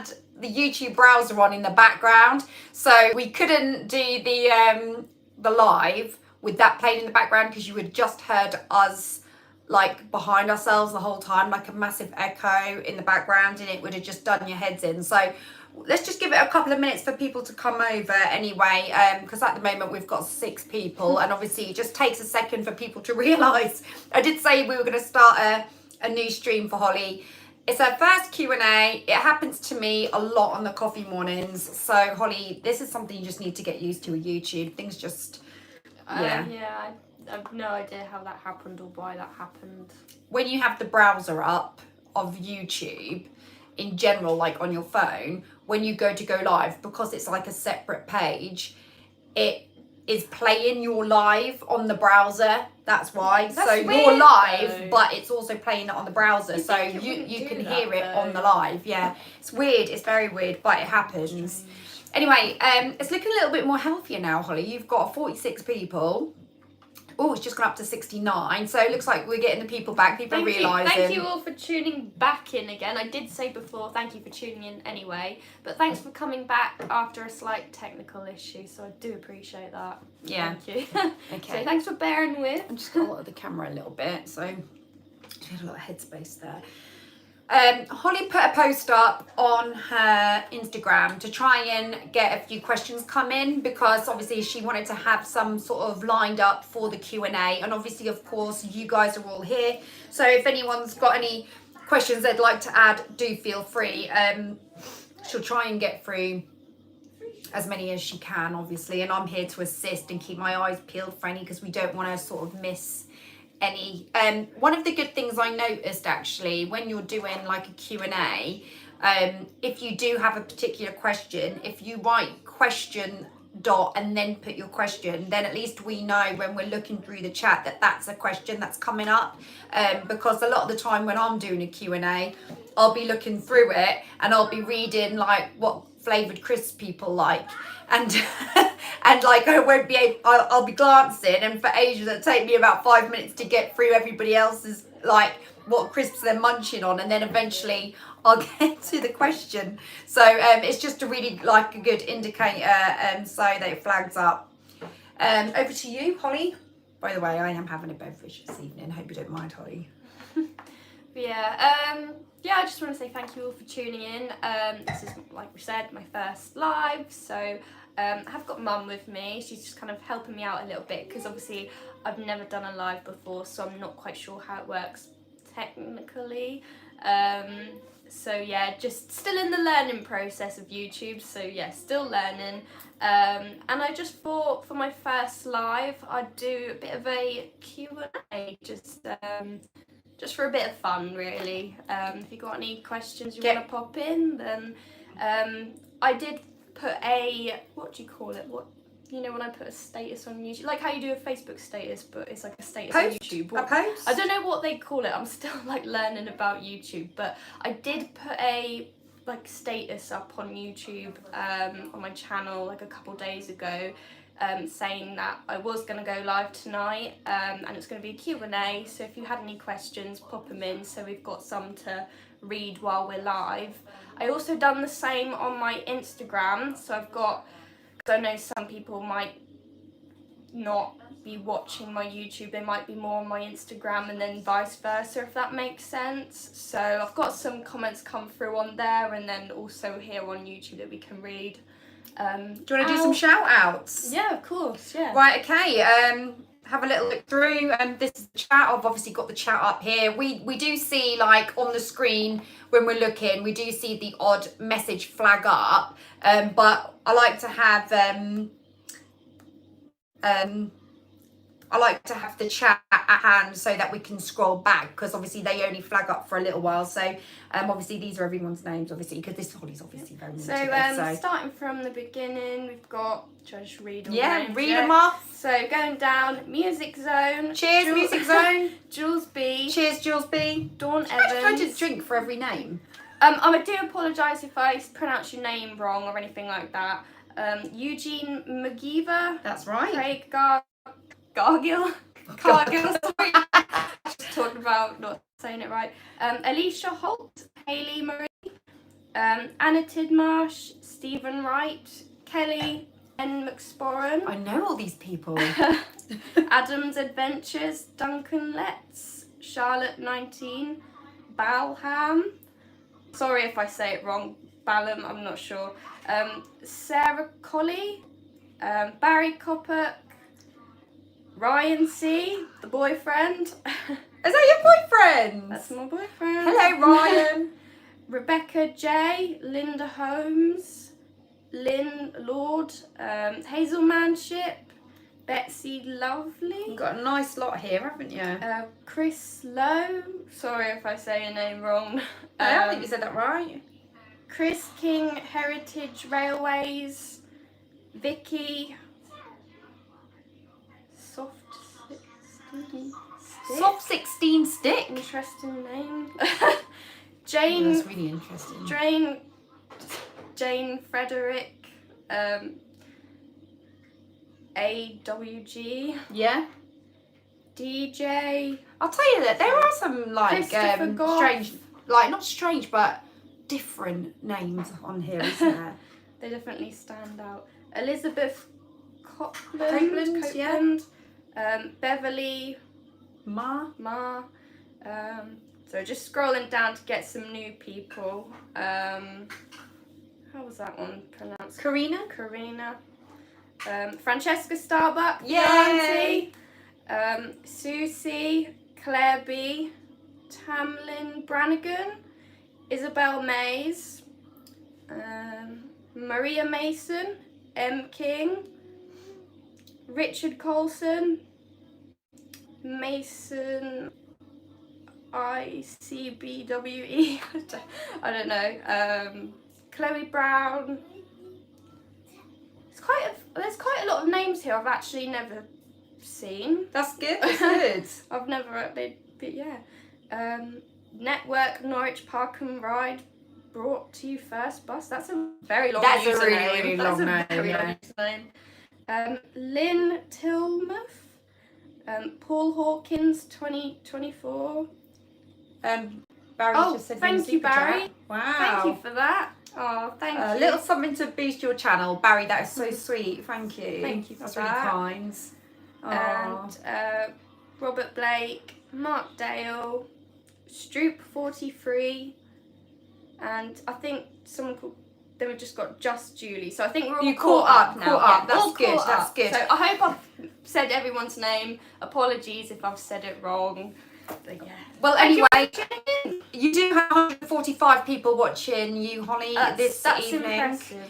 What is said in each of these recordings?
had the YouTube browser on in the background, so we couldn't do the live with that playing in the background because you would just heard us like behind ourselves the whole time, like a massive echo in the background, and it would have just done your heads in. So let's just give it a couple of minutes for people to come over anyway, because at the moment we've got 6 people, and obviously it just takes a second for people to realise. I did say we were going to start a new stream for Holly. It's her first Q&A. It happens to me a lot on the coffee mornings. So Holly, this is something you just need to get used to with YouTube. Things just, yeah. I have no idea how that happened or why that happened. When you have the browser up of YouTube, in general, like on your phone, when you go live, because it's like a separate page, it is playing your live on the browser. That's why. That's so weird, you're live, though. but it's also playing it on the browser. So you can hear it on the live. Yeah, it's weird. It's very weird, but it happens. Strange. Anyway, it's looking a little bit more healthier now, Holly. You've got 46 people. Oh, it's just gone up to 69. So it looks like we're getting the people back. People are realising. Thank you all for tuning back in again. I did say before, thank you for tuning in anyway. But thanks for coming back after a slight technical issue. So I do appreciate that. Yeah. Thank you. Okay. So thanks for bearing with. I'm just going to look at the camera a little bit. So we had a lot of headspace there. Holly put a post up on her Instagram to try and get a few questions come in, because obviously she wanted to have some sort of lined up for the Q&A, and obviously of course you guys are all here, so if anyone's got any questions they'd like to add, do feel free. She'll try and get through as many as she can, obviously, and I'm here to assist and keep my eyes peeled for any, because we don't want to sort of miss any. One of the good things I noticed actually when you're doing like a Q&A, if you do have a particular question, if you write question dot and then put your question, then at least we know when we're looking through the chat that that's a question that's coming up, because a lot of the time when I'm doing a Q&A, I'll be looking through it and I'll be reading like what flavoured crisps people like, and and like I won't be able, I'll be glancing, and for ages it'll take me about 5 minutes to get through everybody else's like what crisps they're munching on, and then eventually I'll get to the question. So it's just a really like a good indicator, so that it flags up. Over to you, Holly. By the way, I am having a beverage this evening. Hope you don't mind, Holly. Yeah, I just want to say thank you all for tuning in. This is, like we said, my first live, so I have got Mum with me. She's just kind of helping me out a little bit, because obviously I've never done a live before, so I'm not quite sure how it works technically. So yeah, just still in the learning process of YouTube, so yeah, still learning. And I just thought for my first live I'd do a bit of a Q&A, just for a bit of fun, really. If you got any questions you want to pop in, then I did put a, what do you call it? What, you know, when I put a status on YouTube, like how you do a Facebook status, but it's like a status on YouTube. A post? I don't know what they call it. I'm still like learning about YouTube, but I did put a like status up on YouTube on my channel like a couple days ago. Saying that I was going to go live tonight, and it's going to be a Q&A, so if you had any questions, pop them in, so we've got some to read while we're live. I also done the same on my Instagram, so I've got, because I know some people might not be watching my YouTube, they might be more on my Instagram, and then vice versa, if that makes sense. So I've got some comments come through on there, and then also here on YouTube that we can read. Do you want to do some shout outs? Yeah, of course, yeah. Right, okay. Have a little look through, and this is the chat. I've obviously got the chat up here. We do see, like, on the screen when we're looking, we do see the odd message flag up, but I like to have the chat at hand so that we can scroll back, because obviously they only flag up for a little while. So obviously these are everyone's names, obviously, because this Holly's obviously very new to this. So starting from the beginning, we've got, should I just read all names? Read them off. So going down, Music Zone. Cheers, Music Zone. Jules B. Cheers, Jules B. Dawn Evans. I'm trying to drink for every name. I do apologise if I pronounce your name wrong or anything like that. Eugene McGeever. That's right. Craig Cargill, sorry. Just talking about not saying it right. Alicia Holt, Hayley Marie, Anna Tidmarsh, Stephen Wright, Kelly N. McSporran. I know all these people. Adam's Adventures, Duncan Letts, Charlotte 19, Balham. Sorry if I say it wrong. Balham, I'm not sure. Sarah Colley, Barry Coppock, Ryan C, the boyfriend. Is that your boyfriend? That's my boyfriend. Hello, Ryan. Rebecca J, Linda Holmes, Lynn Lord, Hazel Manship, Betsy Lovely. You've got a nice lot here, haven't you? Chris Lowe. Sorry if I say your name wrong. I don't think you said that right. Chris King, Heritage Railways, Vicky, Soft 16 Stick. Soft 16 stick. Interesting name. Jane. That's really interesting. Jane Frederick, AWG. Yeah. DJ. I'll tell you that there are some like strange, like not strange, but different names on here, isn't there? They definitely stand out. Elizabeth Copeland, Beverly Ma. So just scrolling down to get some new people. How was that one pronounced? Karina. Francesca Starbuck. Yay! Susie, Claire B, Tamlin Brannigan, Isabel Mays, Maria Mason, M. King, Richard Colson, Mason ICBWE, I don't know, Chloe Brown. There's quite a lot of names here I've actually never seen. That's good. That's good. I've never, but yeah. Network Norwich Park and Ride brought to you first bus. That's a very long That's username. a really long name. Lynn Tilmuth, Paul Hawkins 2024. Barry just said thank you, Barry. Chat. Wow. Thank you for that. Oh, thank you. A little something to boost your channel, Barry. That is so sweet. Thank you. Thank you for That's that. really kind. And Robert Blake, Mark Dale, Stroop 43, and I think someone called. Then we just got Just Julie. So I think we're all caught up now. Caught up. Yeah, That's good. That's good. So I hope I've said everyone's name. Apologies if I've said it wrong. But yeah. Well, anyway, you do have 145 people watching you, Holly, this evening. Impressive.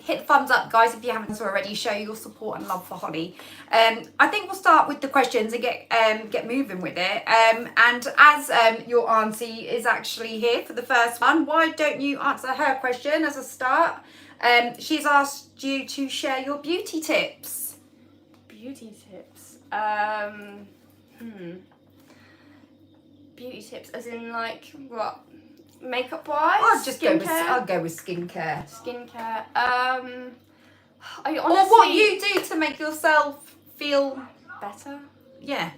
Hit the thumbs up, guys, if you haven't already. Show your support and love for Holly. I think we'll start with the questions and get moving with it. And as your auntie is actually here for the first one, why don't you answer her question as a start? She's asked you to share your beauty tips. Beauty tips. Beauty tips, as in like what? Makeup wise? I'll go with skincare. Skincare. I honestly, or what you do to make yourself feel better. Yeah.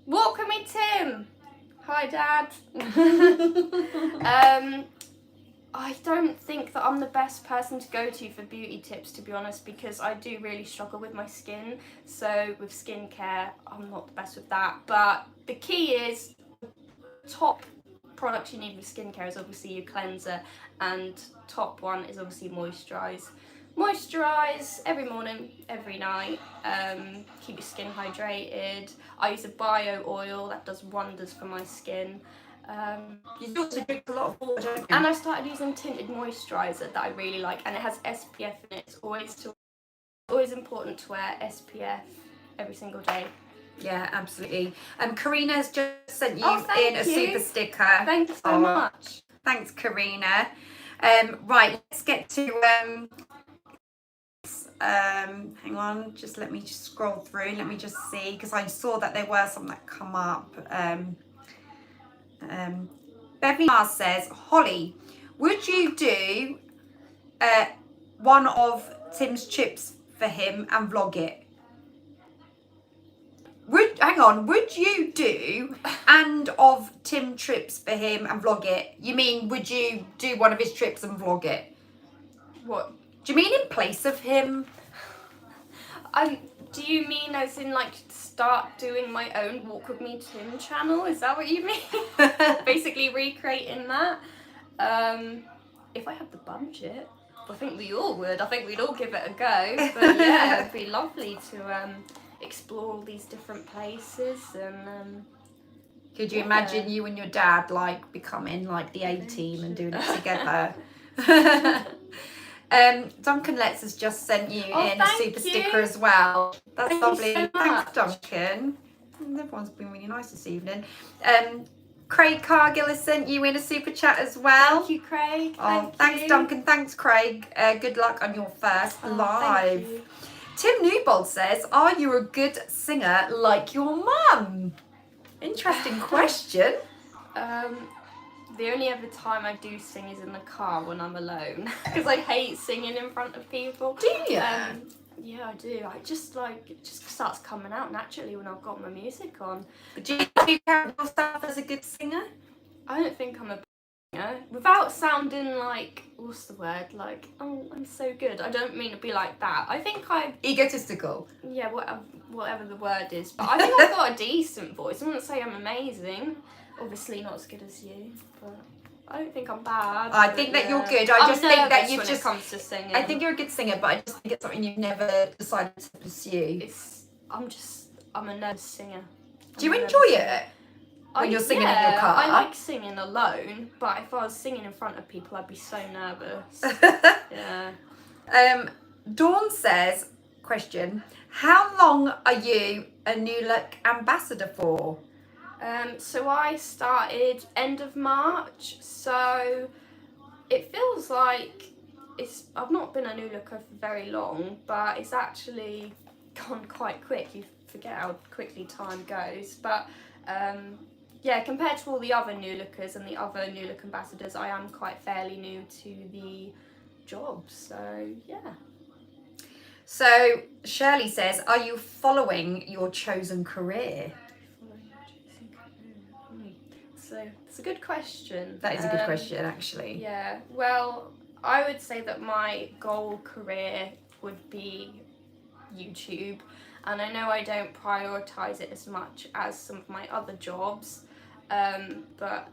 Walk with me, Tim. Hi, Dad. I don't think that I'm the best person to go to for beauty tips, to be honest, because I do really struggle with my skin. So with skincare, I'm not the best with that. But the key is, top product you need with skincare is obviously your cleanser, and top one is obviously moisturize. Moisturize every morning, every night. Keep your skin hydrated. I use a bio oil that does wonders for my skin. You also drink a lot of water, don't you? And I started using tinted moisturiser that I really like, and it has SPF in it. It's always important to wear SPF every single day. Yeah, absolutely. Karina has just sent you a super sticker. Thank you so much. Thanks, Karina. Right, let's get to hang on, let me scroll through. Let me just see, because I saw that there were some that come up. Beverly Mars says, Holly, would you do one of Tim's chips for him and vlog it? would you do and of Tim trips for him and vlog it? You mean, would you do one of his trips and vlog it? What? Do you mean in place of him? Do you mean as in like start doing my own Walk With Me Tim channel? Is that what you mean? Basically recreating that. If I had the budget, I think we all would. I think we'd all give it a go. But yeah, it'd be lovely to explore all these different places and. Could you imagine you and your dad like becoming like the A-team and doing it together? Duncan Letts has just sent you in a super sticker as well. That's Thank lovely. you so Thanks, Duncan. Everyone's been really nice this evening. Craig Cargill has sent you in a super chat as well. Thank you, Craig. Thanks, Duncan. Thanks, Craig. Good luck on your first live. Thank you. Tim Newbold says, "Are you a good singer like your mum?" Interesting question. The only other time I do sing is in the car when I'm alone because I hate singing in front of people. Do you? Yeah, I do. I just it just starts coming out naturally when I've got my music on. Do you count yourself as a good singer? I don't think I'm a singer without sounding like, what's the word? Like, oh, I'm so good. I don't mean to be like that. I think Egotistical. Yeah, whatever the word is. But I think I've got a decent voice. I wouldn't say I'm amazing. Obviously not as good as you, but I don't think I'm bad. I think that you're good. I just think that you've when just it comes to singing. I think you're a good singer, but I just think it's something you've never decided to pursue. I'm a nervous singer. Do you enjoy it when you're singing in your car? I like singing alone, but if I was singing in front of people, I'd be so nervous. Yeah. Dawn says, question, how long are you a New Look ambassador for? So I started end of March, so it feels like I've not been a New Looker for very long, but it's actually gone quite quick. You forget how quickly time goes, but yeah, compared to all the other New Lookers and the other New Look ambassadors, I am quite fairly new to the job, so yeah. So Shirley says, are you following your chosen career? So it's a good question. That is a good question, actually. Yeah, well, I would say that my goal career would be YouTube, and I know I don't prioritise it as much as some of my other jobs, but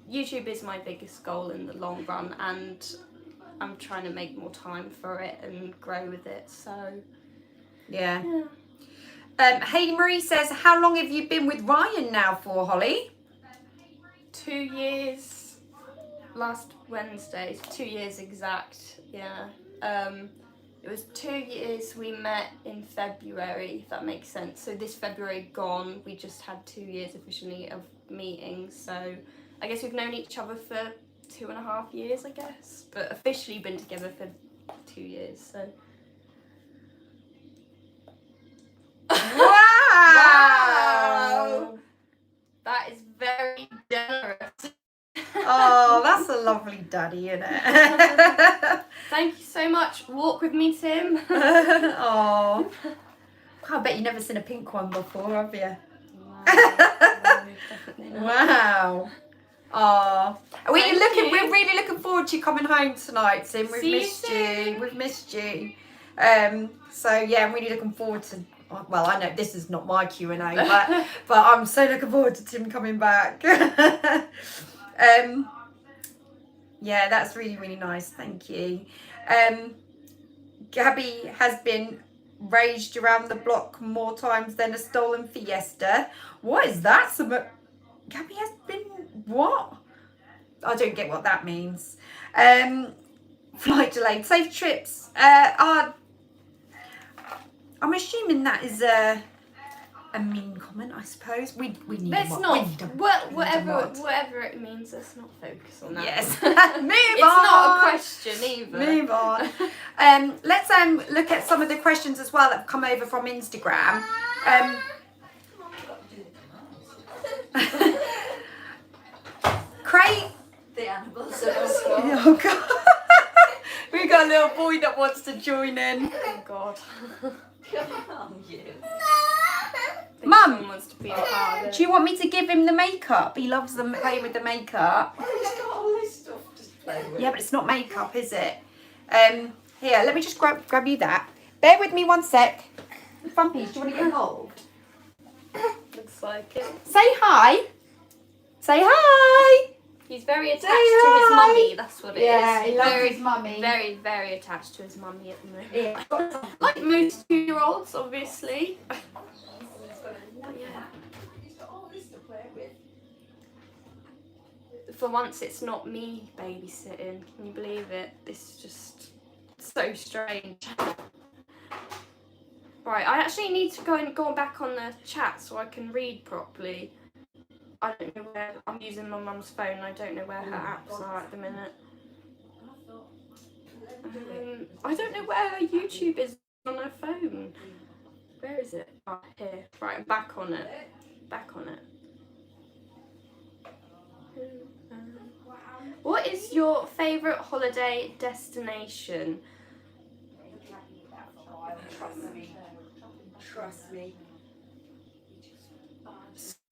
YouTube is my biggest goal in the long run, and I'm trying to make more time for it and grow with it, so yeah. Hayley Marie says, how long have you been with Ryan now for, Holly? 2 years, last Wednesday, 2 years exact, yeah. It was 2 years, we met in February, if that makes sense. So this February gone, we just had 2 years officially of meetings. So I guess we've known each other for 2.5 years, I guess. But officially been together for 2 years, so. Wow! That is very generous. Oh, that's a lovely daddy, isn't it? Thank you so much. Walk with me, Tim. Oh, I bet you've never seen a pink one before, have you? Wow. Oh, we're really looking forward to you coming home tonight, Tim. We've missed you. We've missed you. So yeah, I'm really looking forward to. Well, I know this is not my Q&A, but I'm so looking forward to Tim coming back. Yeah, that's really, really nice. Thank you. Gabby has been raged around the block more times than a stolen Fiesta. What is that? Gabby has been what? I don't get what that means. Flight delayed. Safe trips. I'm assuming that is a mean comment, I suppose. We need let's a not. Whatever it means, let's not focus on that. Yes. It's not a question either. Move on. Let's look at some of the questions as well that have come over from Instagram. Craig. The animals are also. Oh God. We've got a little boy that wants to join in. Oh God. Come on, you. think Mum, someone wants to be a part of it. do you want me to give him the makeup? He loves them playing with the makeup. He's got all this stuff to play with. Yeah, but it's not makeup, is it? Here, let me just grab you that. Bear with me one sec. Frumpies, do you want to get involved? Looks like it. Say hi. Say hi. He's very attached to hi. his mummy, that's what it is. Yeah, he loves very, his mummy. Very, very attached to his mummy at the moment. Yeah. Like most 2-year-olds, obviously. He's got all this to play with. For once, it's not me babysitting. Can you believe it? This is just so strange. Right, I actually need to go back on the chat so I can read properly. I don't know where I'm using my mum's phone. And I don't know where her apps are at the minute. I don't know where her YouTube is on her phone. Where is it? Oh, here. Right, I'm back on it. Back on it. What is your favourite holiday destination? Trust me.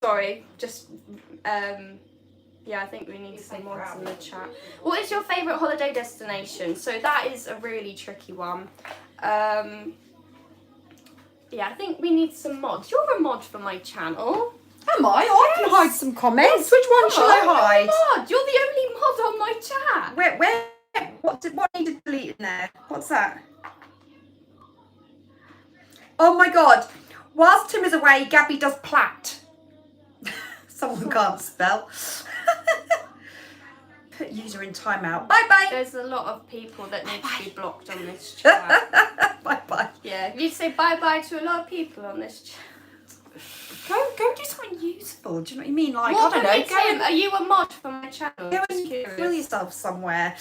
Sorry, just yeah, I think we need some more in the chat. What is your favourite holiday destination? So that is a really tricky one. Yeah, I think we need some mods. You're a mod for my channel. Am I? I can hide some comments. Which one shall I hide? Mod. You're the only mod on my chat. Where? What needed deleting there? What's that? Oh my God! Whilst Tim is away, Gabby does plat. Someone can't spell. Put user in timeout. Bye bye. There's a lot of people that need to be blocked on this chat. Bye bye. Yeah, you'd say bye bye to a lot of people on this chat. Go do something useful. Do you know what I mean? Like What I don't know. Tim, are you a mod for my channel? Go Just and curious. kill yourself somewhere.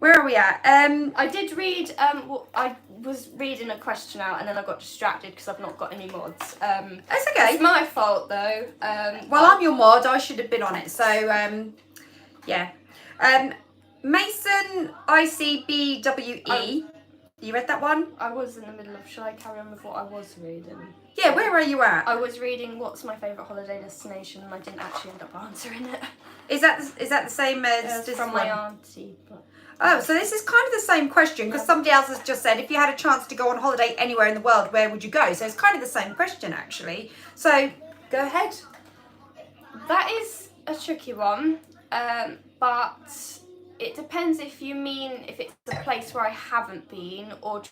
Where are we at? I did read. I was reading a question out, and then I got distracted because I've not got any mods. It's okay. It's my fault though. Well, I'm your mod. I should have been on it. So, yeah. Mason ICBWE. You read that one? I was in the middle of. Shall I carry on with what I was reading? Yeah. Where are you at? I was reading what's my favourite holiday destination, and I didn't actually end up answering it. Is that the same as It's this from one? my auntie. But Oh, so this is kind of the same question because somebody else has just said if you had a chance to go on holiday anywhere in the world, where would you go? So it's kind of the same question actually. So go ahead. that is a tricky one, but it depends if you mean if it's a place where I haven't been or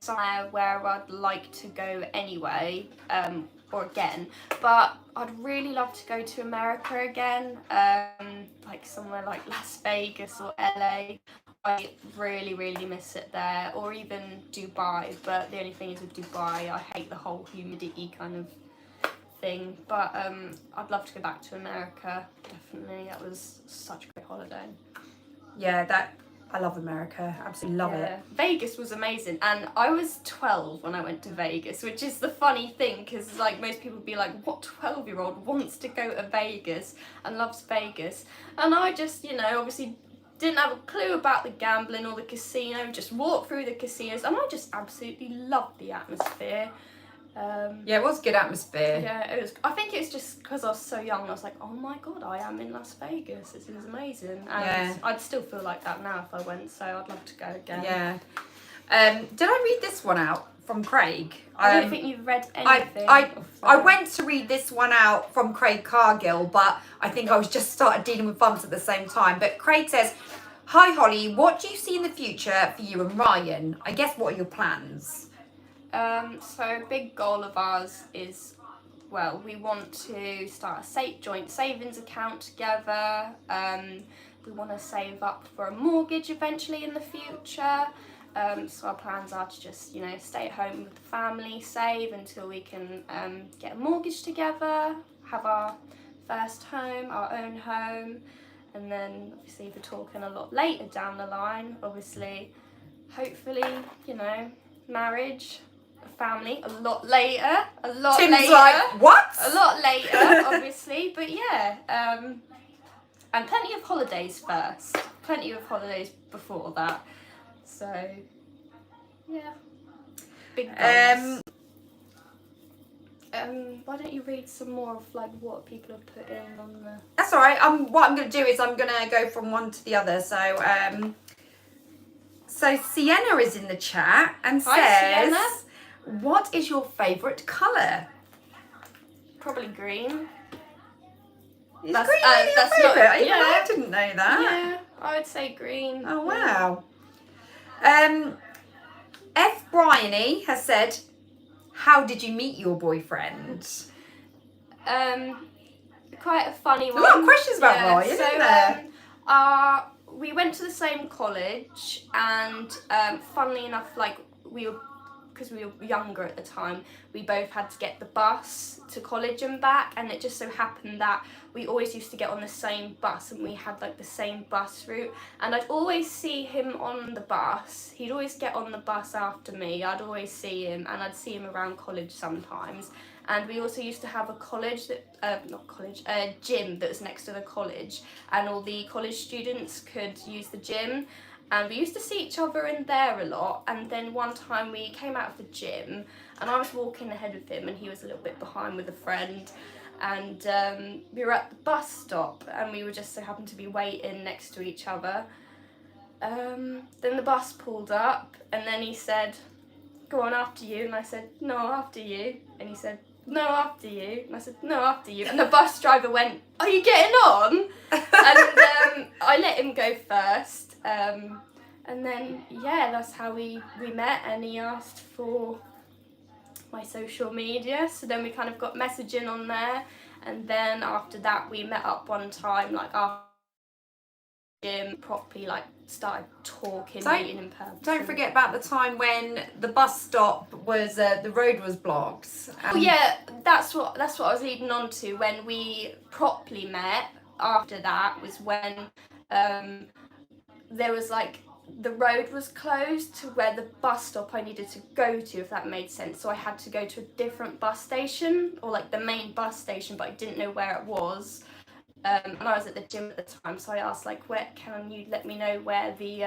somewhere where I'd like to go anyway, or again. But I'd really love to go to America again, like somewhere like Las Vegas or LA. I really, really miss it there, or even Dubai. But the only thing is with Dubai, I hate the whole humidity kind of thing. But I'd love to go back to America. Definitely, that was such a great holiday. Yeah, I love America. Absolutely love it. Vegas was amazing, and I was 12 when I went to Vegas, which is the funny thing because like most people would be like, what 12-year-old wants to go to Vegas and loves Vegas? And I just, obviously didn't have a clue about the gambling or the casino, just walked through the casinos, and I just absolutely loved the atmosphere. Yeah, it was a good atmosphere. Yeah, it was. I think it's just because I was so young. I was like, oh my god, I am in Las Vegas. This is amazing. And Yeah. I'd still feel like that now if I went. So I'd love to go again. Yeah. Did I read this one out from Craig? I don't think you've read anything. I went to read this one out from Craig Cargill, but I think I was just started dealing with bumps at the same time. But Craig says, "Hi Holly, what do you see in the future for you and Ryan? I guess what are your plans?" So a big goal of ours is, well, we want to start a joint savings account together. We want to save up for a mortgage eventually in the future. So our plans are to just, stay at home with the family, save until we can get a mortgage together, have our first home, our own home, and then obviously we're talking a lot later down the line, obviously, hopefully, marriage, a family, a lot later. Tim's like, what? A lot later, obviously, but yeah, and plenty of holidays first, plenty of holidays before that. So, yeah, big goals. Why don't you read some more of like what people have put in on the... That's all right. What I'm going to do is I'm going to go from one to the other. So Sienna is in the chat and Hi, says, Sienna. "What is your favourite colour?" Probably green. Is That's- green really your that's not- favourite? Even yeah. I didn't know that. Yeah, I would say green. Oh wow. F. Bryony has said, "How did you meet your boyfriend?" Quite a funny one. A lot of questions about Ryan, isn't there? We went to the same college, and funnily enough, like because we were younger at the time, we both had to get the bus to college and back, and it just so happened that we always used to get on the same bus, and we had like the same bus route, and I'd always see him on the bus. He'd always get on the bus after me. I'd always see him, and I'd see him around college sometimes. And we also used to have a gym that was next to the college, and all the college students could use the gym. And we used to see each other in there a lot. And then one time we came out of the gym, and I was walking ahead of him, and he was a little bit behind with a friend. And we were at the bus stop, and we were just so happened to be waiting next to each other. Then the bus pulled up, and then he said, "Go on, after you." And I said, "No, after you." And he said, "No, after you." And I said, "No, after you." And the bus driver went, "Are you getting on?" And I let him go first. And then, yeah, that's how we met. And he asked for my social media. So then we kind of got messaging on there. And then after that, we met up one time, like after the gym, properly, like started talking, meeting in person. Don't forget about the time when the bus stop was the road was blocked. Oh yeah, that's what I was leading on to. When we properly met after that was when there was like the road was closed to where the bus stop I needed to go to, if that made sense. So I had to go to a different bus station, or like the main bus station, but I didn't know where it was. And I was at the gym at the time, so I asked like, "Where can you let me know where the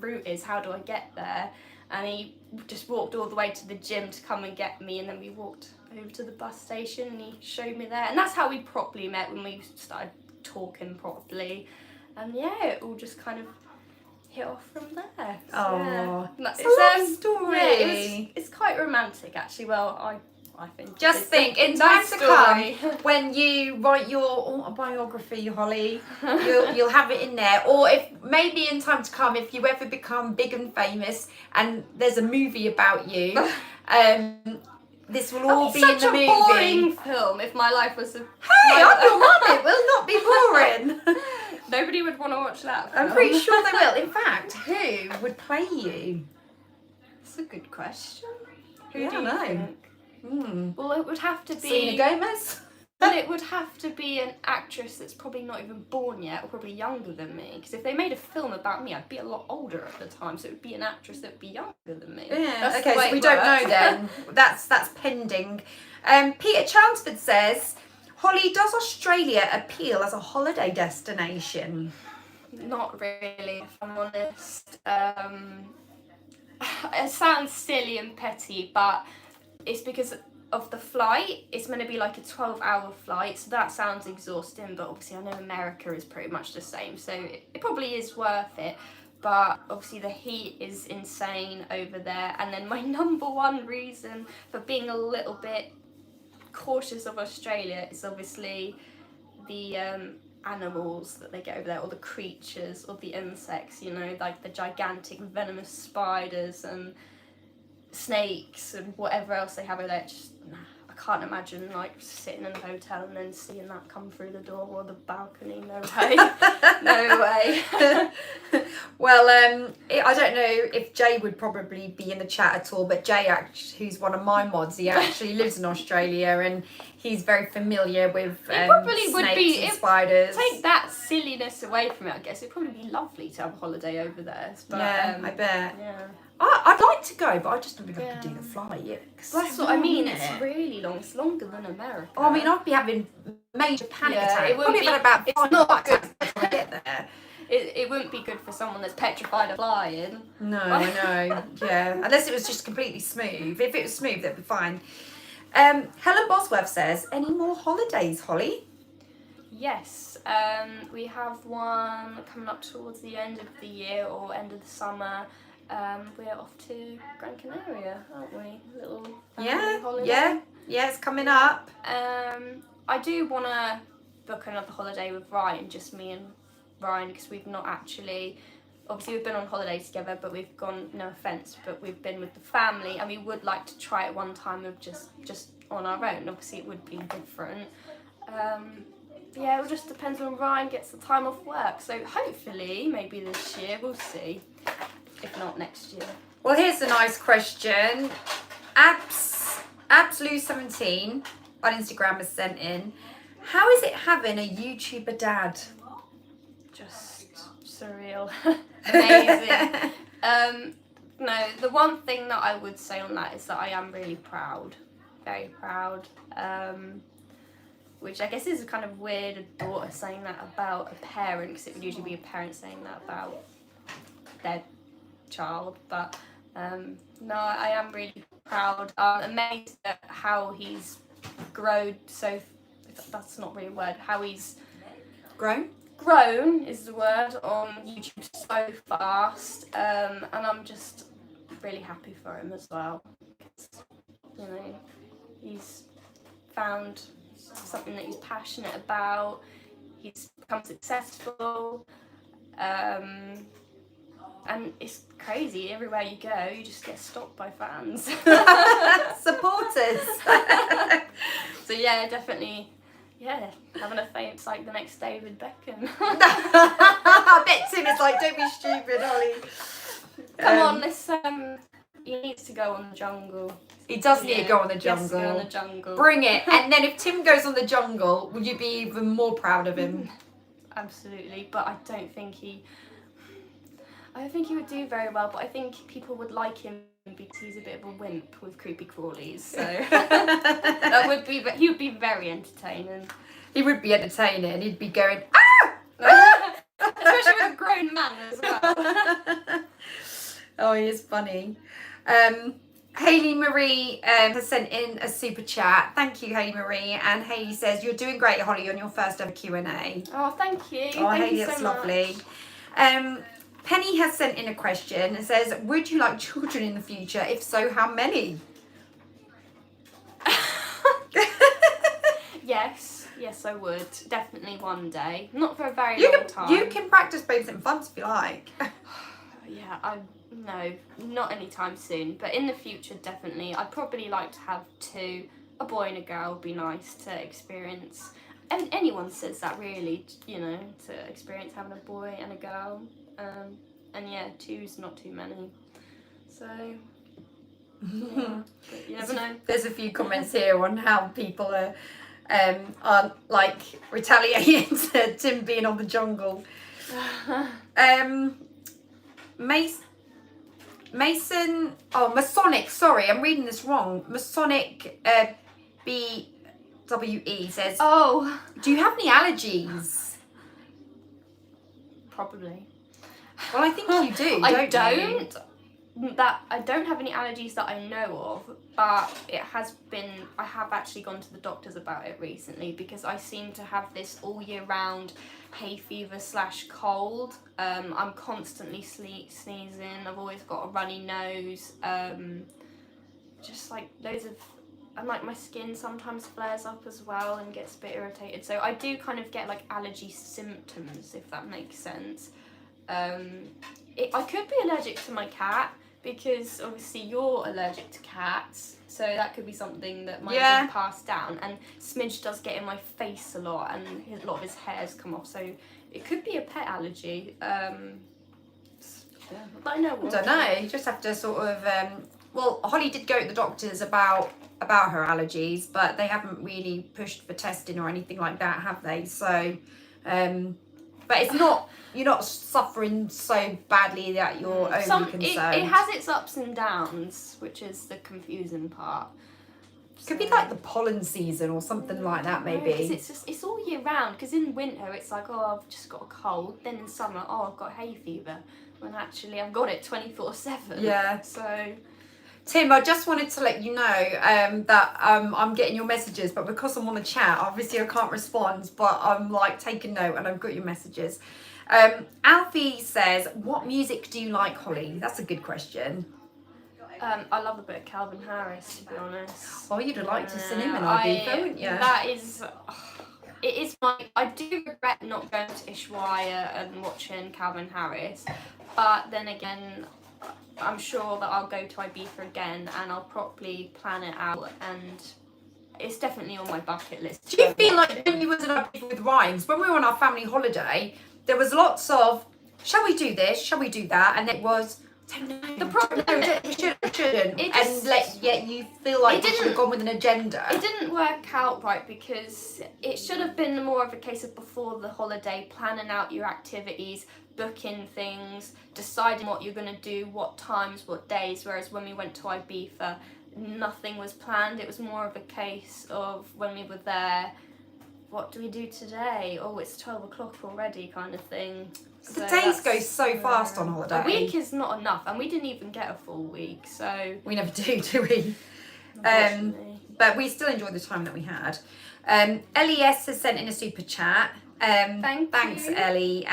route is? How do I get there?" And he just walked all the way to the gym to come and get me, and then we walked over to the bus station, and he showed me there, and that's how we properly met, when we started talking properly, and yeah, it all just kind of hit off from there. So, Oh, yeah. it's a love story. Yeah, it's quite romantic actually. Well, I think. Just it's think, a in time nice to story. come, when you write your autobiography, Holly, you'll have it in there. Or if maybe in time to come, if you ever become big and famous, and there's a movie about you, this will all be in such the a movie. boring film if my life was a... Hey, I'm your mum. It will not be boring. Nobody would want to watch that film. I'm pretty sure they will. In fact, who would play you? That's a good question. Who Yeah, do you I know. think? Well, it would have to be... Selena Gomez? Well, it would have to be an actress that's probably not even born yet, or probably younger than me. Because if they made a film about me, I'd be a lot older at the time, so it would be an actress that would be younger than me. Yeah, That's okay, the way so we it don't works. know then. That's pending. Peter Chelmsford says, "Holly, does Australia appeal as a holiday destination?" Not really, if I'm honest. It sounds silly and petty, but it's because of the flight. It's going to be like a 12-hour flight, so that sounds exhausting, but obviously I know America is pretty much the same, so it probably is worth it. But obviously the heat is insane over there, and then my number one reason for being a little bit cautious of Australia is obviously the animals that they get over there, or the creatures, or the insects, you know, like the gigantic venomous spiders and snakes and whatever else they have over there. Just, I can't imagine like sitting in a hotel and then seeing that come through the door or the balcony. No way. No way. Well, I don't know if Jay would probably be in the chat at all, but Jay, who's one of my mods, he actually lives in Australia, and he's very familiar with probably would snakes be- and spiders. Take that silliness away from it, I guess. It'd probably be lovely to have a holiday over there. But, Yeah, I bet. Yeah. I'd like to go, but I just don't think I could do Yeah. the flight. That's what I mean. It's really long. It's longer than America. Oh, I mean, I'd be having major panic Yeah, attacks. it wouldn't Probably be- had about it's 5 not heart good. attacks before I get there. It wouldn't be good for someone that's petrified of flying. No, I know. Yeah, unless it was just completely smooth. If it was smooth, that'd be fine. Helen Bosworth says, any more holidays, Holly? Yes, we have one coming up towards the end of the year or end of the summer. We're off to Gran Canaria, aren't we? A little family holiday. Yeah, it's coming up. I do want to book another holiday with Ryan, just me and Ryan, because we've not actually, obviously we've been on holiday together, but we've gone, no offence, but we've been with the family, and we would like to try it one time of just on our own. Obviously it would be different. Yeah, it all just depends when Ryan gets the time off work. So hopefully, maybe this year, we'll see. If not next year. Well, here's a nice question. Absolute17 on Instagram has sent in, how is it having a YouTuber dad? Just surreal. Amazing. No, the one thing that I would say on that is that I am really proud. Very proud. Which I guess is kind of weird, a daughter saying that about a parent, because it would usually be a parent saying that about their child. But no, I am really proud. I'm amazed at how he's grown so, that's not really a word, how he's Grown is the word on YouTube so fast. And I'm just really happy for him as well. You know, he's found something that he's passionate about. He's become successful, and it's crazy. Everywhere you go, you just get stopped by fans, supporters. So yeah, definitely, yeah, having a fame, it's like the next David Beckham. I bet Tim is like, don't be stupid, Holly. Come on, let's he needs to go on the jungle. He does need to go on the jungle. He has to go on the jungle. Bring it. And then if Tim goes on the jungle, will you be even more proud of him? Absolutely, but I don't think he would do very well, but I think people would like him because he's a bit of a wimp with creepy crawlies, so he would be very entertaining. He would be entertaining. He'd be going, ah! Especially with a grown man as well. Oh, he is funny. Hayley Marie has sent in a super chat. Thank you, Hayley Marie. And Hayley says, you're doing great, Holly, on your first ever Q&A. Oh, thank you. Oh, thank Hayley, you so that's much. lovely. Penny has sent in a question and says, would you like children in the future? If so, how many? Yes, I would. Definitely one day. Not for a very long time. You can practice babysitting funds if you like. Yeah, no, not anytime soon. But in the future, definitely. I'd probably like to have two. A boy and a girl would be nice to experience. And anyone says that, really, you know, to experience having a boy and a girl. And yeah, two's not too many. So, yeah, but you never know. There's a few comments here on how people are like retaliating to Tim being on the jungle. Masonic, sorry, I'm reading this wrong. Masonic BWE says, Oh, do you have any allergies? probably. Well, I think you do, I don't don't. you? I don't have any allergies that I know of, but I have actually gone to the doctors about it recently because I seem to have this all year round hay fever / cold. I'm constantly sneezing. I've always got a runny nose. Just like loads of, and like my skin sometimes flares up as well and gets a bit irritated. So I do kind of get like allergy symptoms, if that makes sense. I could be allergic to my cat because obviously you're allergic to cats, so that could be something that might be passed down. And Smidge does get in my face a lot, and a lot of his hairs come off, so it could be a pet allergy. But I know what. I don't know. You just have to sort of. Well, Holly did go to the doctors about her allergies, but they haven't really pushed for testing or anything like that, have they? So, but it's not. You're not suffering so badly that you're only concerned. It has its ups and downs, which is the confusing part. Could be like the pollen season or something like that, maybe. Because it's all year round. Because in winter it's like, oh, I've just got a cold. Then in summer, oh, I've got hay fever. When actually I've got it 24/7. Yeah. So. Tim, I just wanted to let you know that I'm getting your messages, but because I'm on a chat, obviously I can't respond, but I'm like taking note and I've got your messages. Alfie says, what music do you like, Holly? That's a good question. I love a bit of Calvin Harris, to be honest. Oh, you'd have liked to see him in Ibiza, wouldn't you? That is... It is I do regret not going to Ushuaia and watching Calvin Harris, but then again, I'm sure that I'll go to Ibiza again and I'll properly plan it out, and it's definitely on my bucket list. Do you feel like when you was in Ibiza with Rhymes, when we were on our family holiday, there was lots of, shall we do this, shall we do that, and it was, the problem shouldn't, it just, and yet you feel like you should have gone with an agenda. It didn't work out right because it should have been more of a case of before the holiday, planning out your activities, booking things, deciding what you're going to do, what times, what days, whereas when we went to Ibiza, nothing was planned. It was more of a case of when we were there, what do we do today? Oh, it's 12 o'clock already kind of thing. The days go so fast on holiday. A week is not enough, and we didn't even get a full week, so... We never do we? But we still enjoyed the time that we had. LES has sent in a super chat. Thanks, you. Ellie.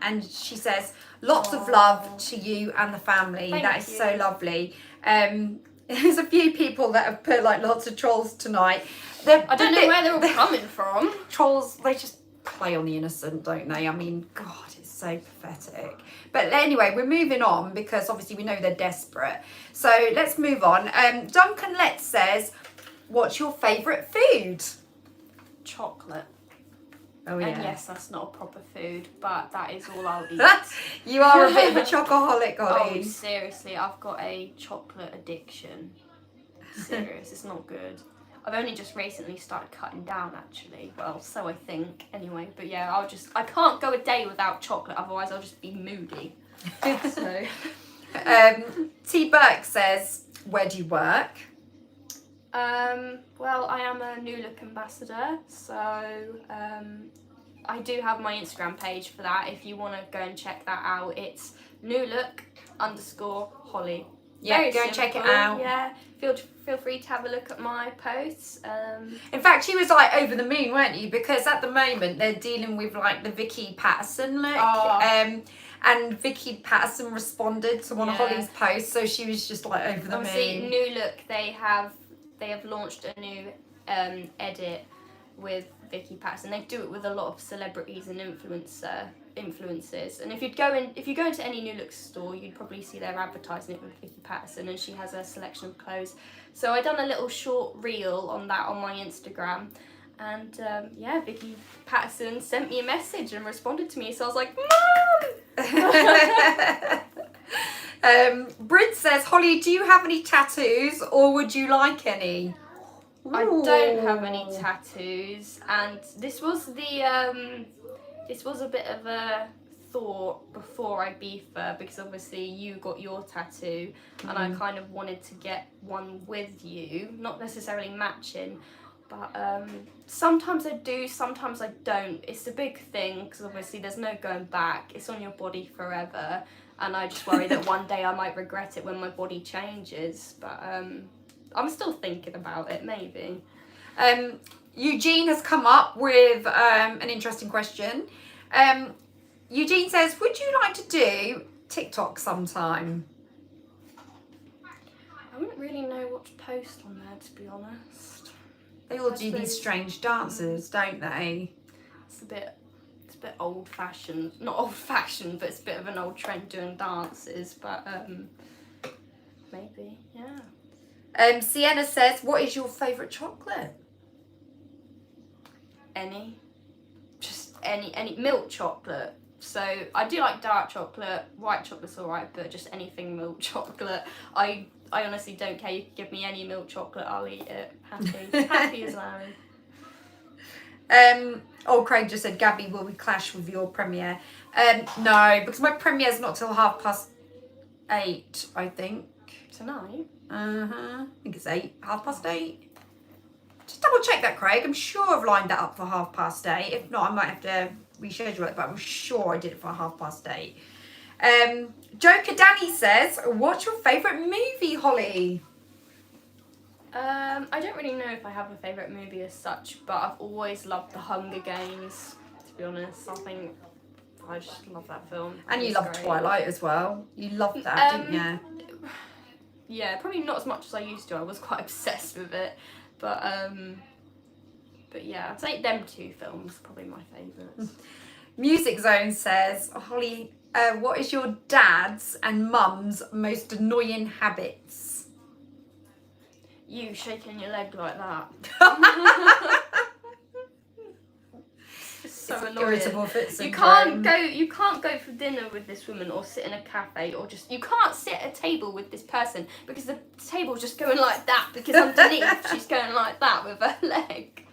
And she says, lots of love to you and the family. That is so lovely. There's a few people that have put like lots of trolls tonight. I don't know where they're all coming from. Trolls, they just play on the innocent, don't they? I mean, God, it's so pathetic. But anyway, we're moving on because obviously we know they're desperate. So let's move on. Duncan Letts says, what's your favourite food? Chocolate. Oh, yeah. And yes, that's not a proper food, but that is all I'll eat. You are a bit of a chocoholic, Holly. Oh, seriously, I've got a chocolate addiction. Serious, it's not good. I've only just recently started cutting down, actually. Well, so I think, anyway. But yeah, I can't go a day without chocolate, otherwise I'll just be moody. So. T. Burke says, where do you work? Well, I am a New Look ambassador, so I do have my Instagram page for that. If you want to go and check that out, it's newlook_Holly. Yeah, Very go and check it simple. out. Yeah, feel free to have a look at my posts. In fact, she was like over the moon, weren't you? Because at the moment they're dealing with like the Vicky Patterson look. Oh. And Vicky Patterson responded to one of Holly's posts, so she was just like over the Obviously, moon. New Look, they have launched a new edit with Vicky Patterson. They do it with a lot of celebrities and influencers. And if you go into any New Look store, you'd probably see they're advertising it with Vicky Patterson, and she has a selection of clothes. So I done a little short reel on that on my Instagram, and Vicky Patterson sent me a message and responded to me. So I was like, Mum. Brid says, Holly, do you have any tattoos, or would you like any? I don't have any tattoos, and this was a bit of a thought before Ibiza, because obviously you got your tattoo, and I kind of wanted to get one with you, not necessarily matching, but sometimes I do, sometimes I don't. It's a big thing because obviously there's no going back. It's on your body forever, and I just worry that one day I might regret it when my body changes, but I'm still thinking about it, maybe. Eugene has come up with an interesting question. Eugene says, would you like to do TikTok sometime? I wouldn't really know what to post on there, to be honest. They all do these strange dances, don't they? It's a bit old-fashioned. Not old-fashioned, but it's a bit of an old trend doing dances, but maybe, yeah. Sienna says, what is your favourite chocolate? Just any milk chocolate. So I do like dark chocolate, white chocolate's alright, but just anything milk chocolate. I honestly don't care. You can give me any milk chocolate, I'll eat it. Happy as Larry. Craig just said, Gabby, will we clash with your premiere? No, because my premiere's not till 8:30, I think. Tonight? I think it's 8:30. Just double check that, Craig. I'm sure I've lined that up for 8:30. If not, I might have to reschedule it, but I'm sure I did it for 8:30. Joker Danny says, what's your favourite movie, Holly? I don't really know if I have a favourite movie as such, but I've always loved The Hunger Games, to be honest. I just love that film. And you It's love great. Twilight as well. You loved that, didn't you? Yeah, probably not as much as I used to. I was quite obsessed with it. But yeah, I'd say them two films are probably my favourites. Music Zone says, Holly, what is your dad's and mum's most annoying habits? You shaking your leg like that. It's so It's annoying. irritable fit You syndrome. can't go for dinner with this woman or sit in a cafe or you can't sit at a table with this person because the table's just going like that because underneath she's going like that with her leg.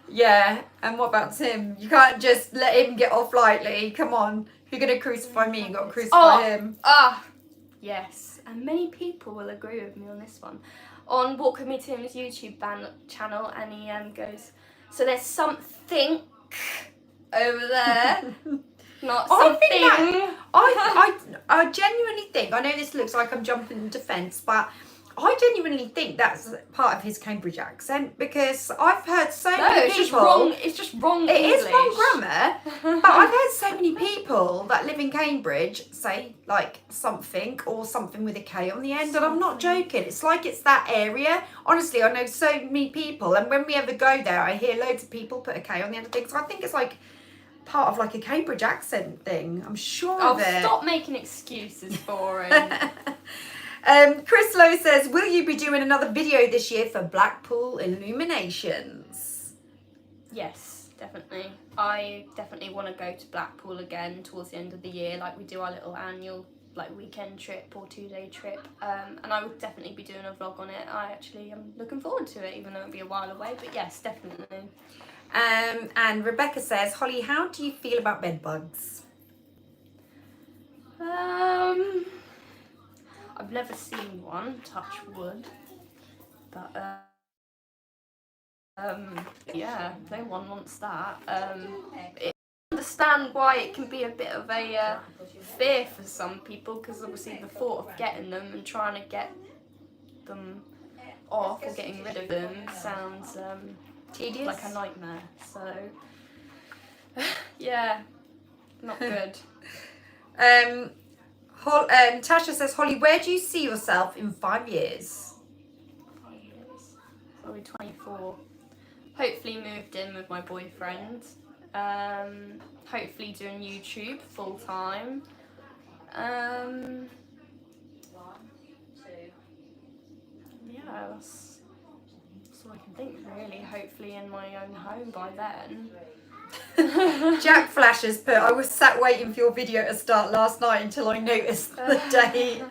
Yeah, and what about Tim? You can't just let him get off lightly. Come on, if you're going to crucify me, you've got to crucify him. Yes, and many people will agree with me on this one. On Walk With Me Tim's YouTube channel, and he goes, so there's something over there, not something. I genuinely think, I know this looks like I'm jumping the fence, but I genuinely think that's part of his Cambridge accent because I've heard so many it's people. It's just wrong It English. is wrong grammar, but I've heard so many people that live in Cambridge say like something or something with a K on the end, and I'm not joking. It's like it's that area. Honestly, I know so many people, and when we ever go there, I hear loads of people put a K on the end of things. So I think it's like part of like a Cambridge accent thing. I'm sure of it. Stop making excuses for him. Chris Lowe says, will you be doing another video this year for Blackpool Illuminations? Yes, definitely. I definitely want to go to Blackpool again towards the end of the year, like we do our little annual like weekend trip or 2-day trip, and I would definitely be doing a vlog on it. I actually am looking forward to it, even though it'll be a while away, but yes, definitely. And Rebecca says, Holly, how do you feel about bed bugs? I've never seen one, touch wood, but yeah, no one wants that. I understand why it can be a bit of a fear for some people, because obviously the thought of getting them and trying to get them off or getting rid of them sounds Tedious? like a nightmare. So yeah, not good. Tasha says, Holly, where do you see yourself in 5 years? 5 years. Probably 24. Hopefully moved in with my boyfriend. Hopefully doing YouTube full time. Yeah, that's all I can think really. Hopefully in my own home by then. Jack Flash has put, I was sat waiting for your video to start last night until I noticed the date.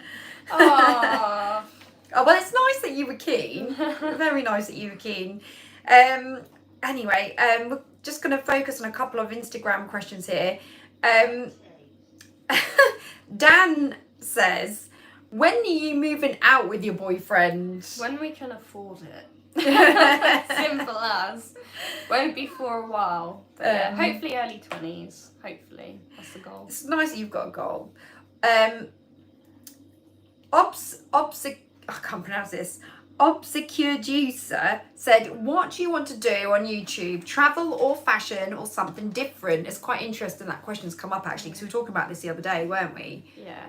Aww. Oh, well, it's nice that you were keen. Very nice that you were keen. Anyway, we're just going to focus on a couple of Instagram questions here. Dan says, when are you moving out with your boyfriend? When we can afford it. Simple as. Won't be for a while. But yeah, hopefully early 20s. Hopefully. That's the goal. It's nice that you've got a goal. I can't pronounce this. Obsecureducer said, what do you want to do on YouTube? Travel or fashion or something different? It's quite interesting that question's come up actually, because we were talking about this the other day, weren't we? Yeah,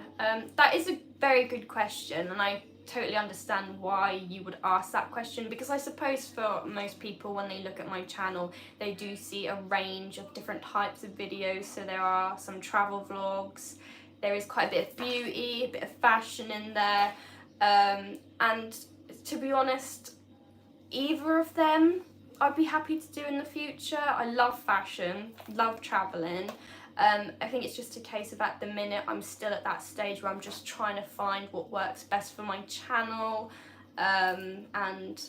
that is a very good question, and I totally understand why you would ask that question, because I suppose for most people when they look at my channel they do see a range of different types of videos. So there are some travel vlogs, there is quite a bit of beauty, a bit of fashion in there, and to be honest, either of them I'd be happy to do in the future. I love fashion, love travelling. I think it's just a case of at the minute I'm still at that stage where I'm just trying to find what works best for my channel, and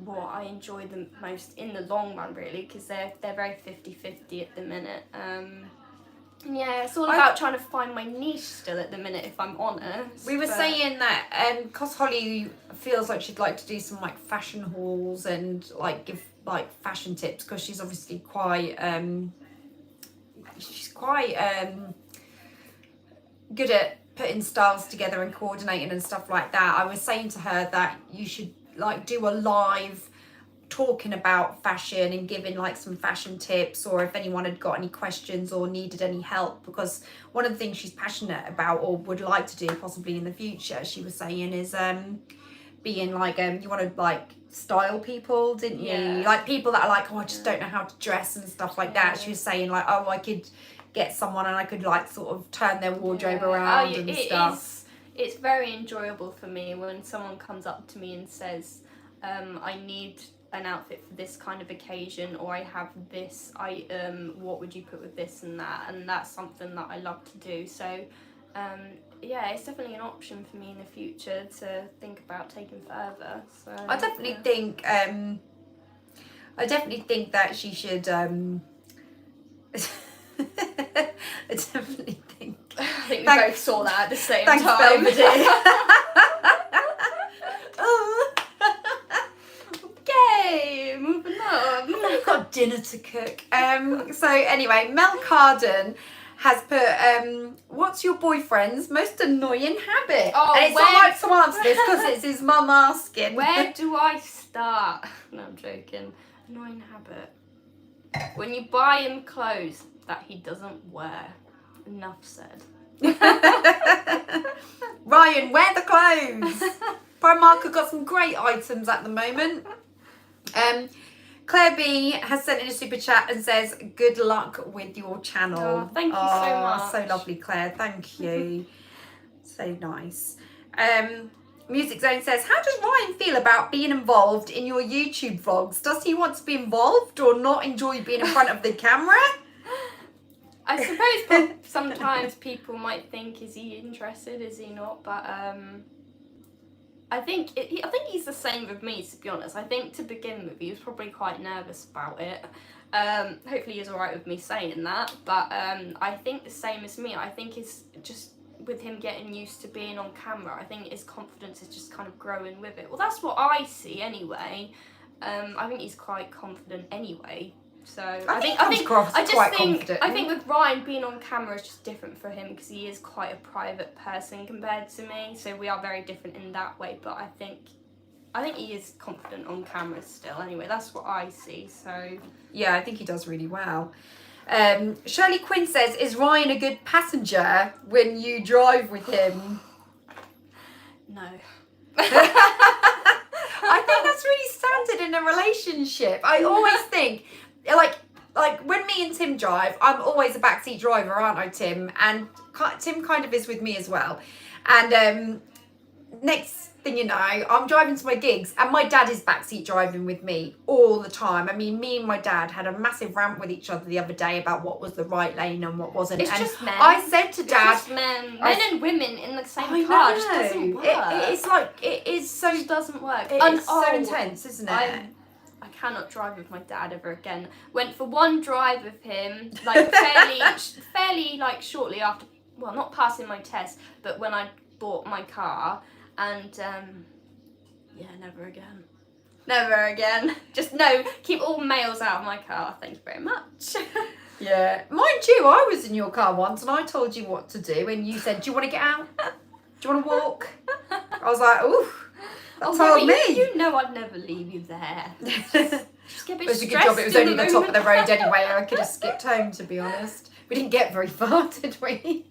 what I enjoy the most in the long run really, because they're very 50-50 at the minute. Yeah, it's all about trying to find my niche still at the minute, if I'm honest. We were saying that because Holly feels like she'd like to do some like fashion hauls and like give like fashion tips, because she's obviously quite good at putting styles together and coordinating and stuff like that. I was saying to her that you should like do a live talking about fashion and giving like some fashion tips, or if anyone had got any questions or needed any help, because one of the things she's passionate about or would like to do possibly in the future, she was saying, is being like you want to like style people, didn't you? Like people that are like, oh, I just don't know how to dress and stuff like that. She was saying like, oh, I could get someone and I could like sort of turn their wardrobe around and stuff. It's very enjoyable for me when someone comes up to me and says, I need an outfit for this kind of occasion, or I have this item, what would you put with this and that? And that's something that I love to do. So yeah, it's definitely an option for me in the future to think about taking further. So I definitely think that she should I definitely think I think we both saw that at the same thanks, time. Belvedere. Okay, moving on. I've got dinner to cook. So anyway, Mel Carden has put, what's your boyfriend's most annoying habit? Oh, and it's not like to answer this because it's his mum asking. Where do I start? No, I'm joking. Annoying habit. When you buy him clothes that he doesn't wear. Enough said. Ryan, wear the clothes. Primark have got some great items at the moment. Claire B has sent in a super chat and says, good luck with your channel. Oh, thank you so much. So lovely, Claire. Thank you. So nice. Music Zone says, how does Ryan feel about being involved in your YouTube vlogs? Does he want to be involved or not enjoy being in front of the camera? I suppose sometimes people might think, is he interested, is he not? But I think he's the same with me, to be honest. I think to begin with, he was probably quite nervous about it. Hopefully he's alright with me saying that. But I think the same as me. I think it's just with him getting used to being on camera, I think his confidence is just kind of growing with it. Well, that's what I see anyway. I think he's quite confident anyway. So I think with Ryan, being on camera is just different for him because he is quite a private person compared to me. So we are very different in that way. But I think he is confident on camera still. Anyway, that's what I see. So yeah, I think he does really well. Shirley Quinn says, is Ryan a good passenger when you drive with him? No. I think that's really standard in a relationship. I always think, like when me and Tim drive, I'm always a backseat driver, aren't I, Tim? And Tim kind of is with me as well. And next thing you know, I'm driving to my gigs and my dad is backseat driving with me all the time. I mean, me and my dad had a massive rant with each other the other day about what was the right lane and what wasn't. It's and just men. I said to Dad, it's just men and women in the same car. It just doesn't work. It's like, it is so, it just doesn't work. It's so intense, isn't it? I cannot drive with my dad ever again. Went for one drive with him, like fairly like shortly after, well, not passing my test, but when I bought my car, and yeah, never again. Never again. Just no, keep all males out of my car. Thank you very much. Yeah. Mind you, I was in your car once and I told you what to do and you said, do you want to get out? Do you want to walk? I was like, ooh. Told me. You know I'd never leave you there. Just get a bit it was a good job. It was only the top of the road anyway. I could have skipped home, to be honest. We didn't get very far, did we?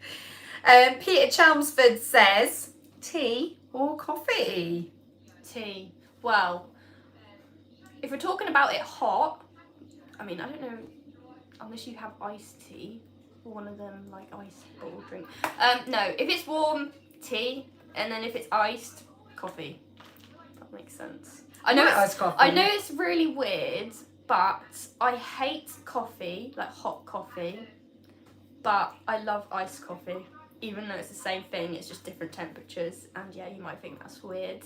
Peter Chelmsford says, tea or coffee? Tea. Well, if we're talking about it hot, I mean, I don't know, unless you have iced tea or one of them like ice bottle drink. No, if it's warm, tea, and then if it's iced, coffee. That makes sense. I know it's really weird, but I hate coffee, like hot coffee, but I love iced coffee. Even though it's the same thing, it's just different temperatures. And yeah, you might think that's weird.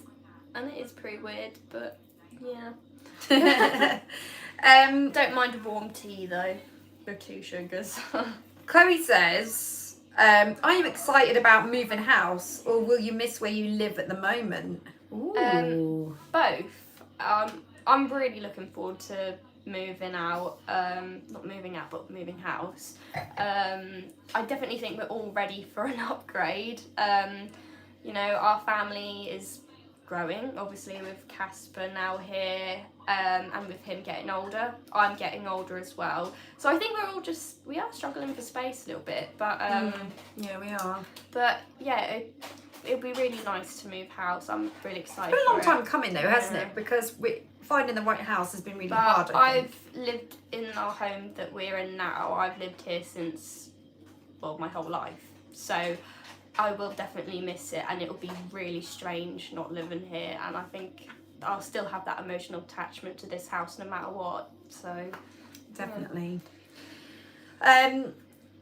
And it is pretty weird, but yeah. Don't mind a warm tea though, with 2 sugars. Chloe says, are you excited about moving house or will you miss where you live at the moment? Ooh. Both. I'm really looking forward to moving out, not moving out, but moving house. I definitely think we're all ready for an upgrade. You know, our family is growing, obviously with Casper now here, and with him getting older. I'm getting older as well. So I think we are struggling for space a little bit, but yeah, we are. But yeah, it'd be really nice to move house. I'm really excited. It's been a long for it. time coming though, hasn't it? Because finding the right house has been really But hard. I think. I've lived in our home that we're in now. I've lived here since, well, my whole life. So I will definitely miss it, and it'll be really strange not living here. And I think I'll still have that emotional attachment to this house no matter what. So Definitely.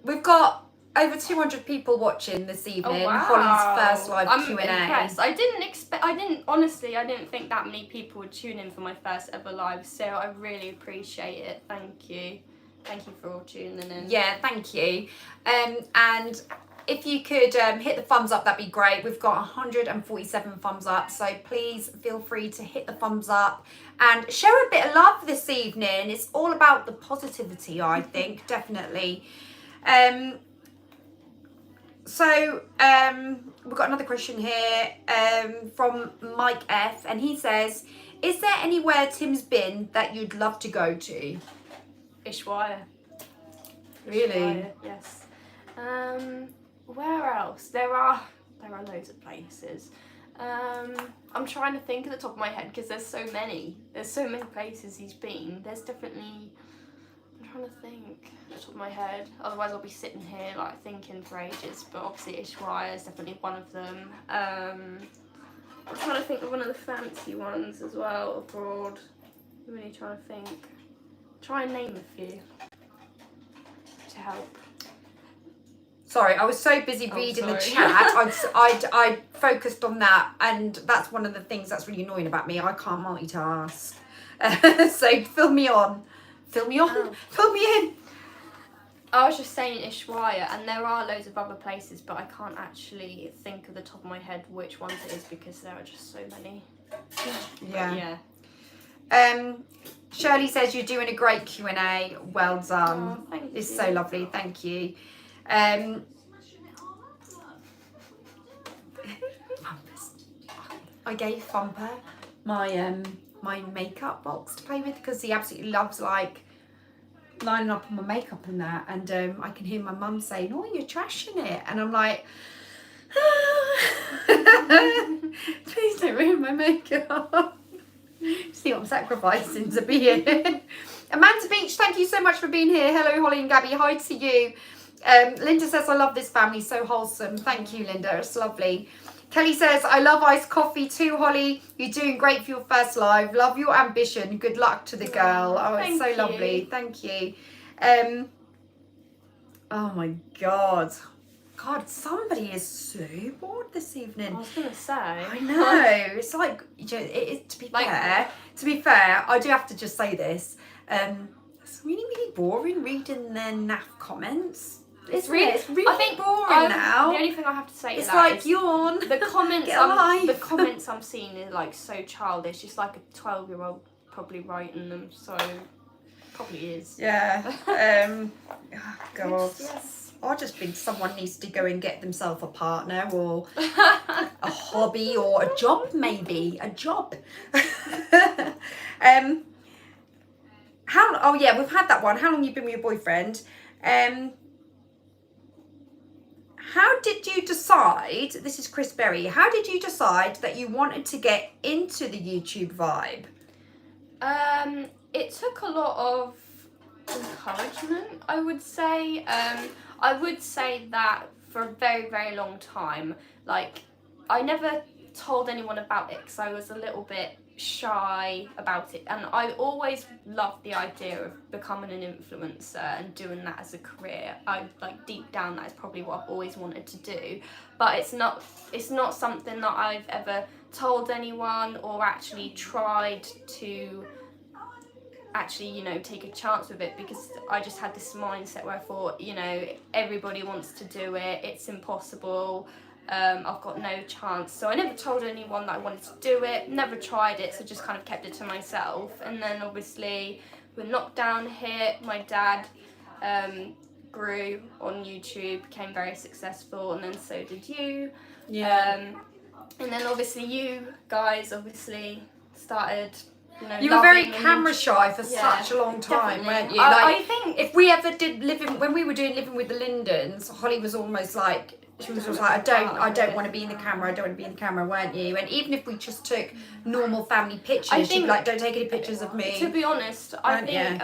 We've got over 200 people watching this evening. Oh, wow. Holly's first live I'm Q&A. impressed. I didn't think that many people would tune in for my first ever live, so I really appreciate it. Thank you for all tuning in. Yeah, thank you. And if you could hit the thumbs up, that'd be great. We've got 147 thumbs up, so please feel free to hit the thumbs up and show a bit of love this evening. It's all about the positivity, I think, definitely. So we've got another question here from Mike F, and he says, is there anywhere Tim's been that you'd love to go to? Ishwaya. Really? Ishwaya, yes. Where else? There are loads of places. I'm trying to think at the top of my head because there's so many places he's been. There's definitely, I'm trying to think at the top of my head, otherwise I'll be sitting here like thinking for ages, but obviously Ishwaya is definitely one of them. I'm trying to think of one of the fancy ones as well abroad. I'm really trying to think. Try and name a few to help. Sorry, I was so busy reading the sorry. chat. I focused on that, and that's one of the things that's really annoying about me. I can't multitask. So fill me on. Fill me on. Oh. Fill me in. I was just saying Ishwaya, and there are loads of other places, but I can't actually think of the top of my head which ones it is because there are just so many. Yeah. Yeah. Shirley says you're doing a great Q&A. Well done. Oh, thank It's you. so lovely. Thank you. I gave Thumper my my makeup box to play with because he absolutely loves like lining up on my makeup and that, and I can hear my mum saying, "Oh, you're trashing it," and I'm like, please don't ruin my makeup. See what I'm sacrificing to be here. Amanda Beach, thank you so much for being here. Hello, Holly and Gabby. Hi to you. Linda says, I love this family, so wholesome. Thank you, Linda. It's lovely. Kelly says, I love iced coffee too, Holly. You're doing great for your first live. Love your ambition. Good luck to the girl. Oh, it's so lovely. Thank you. Oh my God. God, somebody is so bored this evening. I was gonna say. I know. It's like, to be fair, I do have to just say this. It's really, really boring reading their naff comments. It's really I think boring now. The only thing I have to say It's to that like is yawn. the comments. Get a life. The comments I'm seeing are like so childish. It's like a 12-year-old probably writing them. So probably is. Yeah. Oh, God. Yes. I just think someone needs to go and get themselves a partner or a hobby or a job, maybe. A job. Oh yeah, we've had that one. How long you been with your boyfriend? How did you decide, this is Chris Berry, how did you decide that you wanted to get into the YouTube vibe? It took a lot of encouragement, I would say. I would say that for a very, very long time, like, I never told anyone about it because I was a little bit shy about it, and I always loved the idea of becoming an influencer and doing that as a career. I like deep down that is probably what I've always wanted to do, but it's not something that I've ever told anyone or actually tried to take a chance with it, because I just had this mindset where I thought, everybody wants to do it, it's impossible, I've got no chance. So I never told anyone that I wanted to do it, never tried it, so just kind of kept it to myself. And then obviously when lockdown hit, my dad grew on YouTube, became very successful, and then so did you. Yeah. And then obviously you guys started, You were very loving and camera shy for Yeah, such a long time, definitely. weren't you? I think if we ever did when we were doing Living with the Lindons, Holly was almost like, she was just like, I don't want to be in the camera, I don't want to be in the camera, weren't you? And even if we just took normal family pictures, she'd be like, don't take any pictures of me. To be honest, I think Yeah.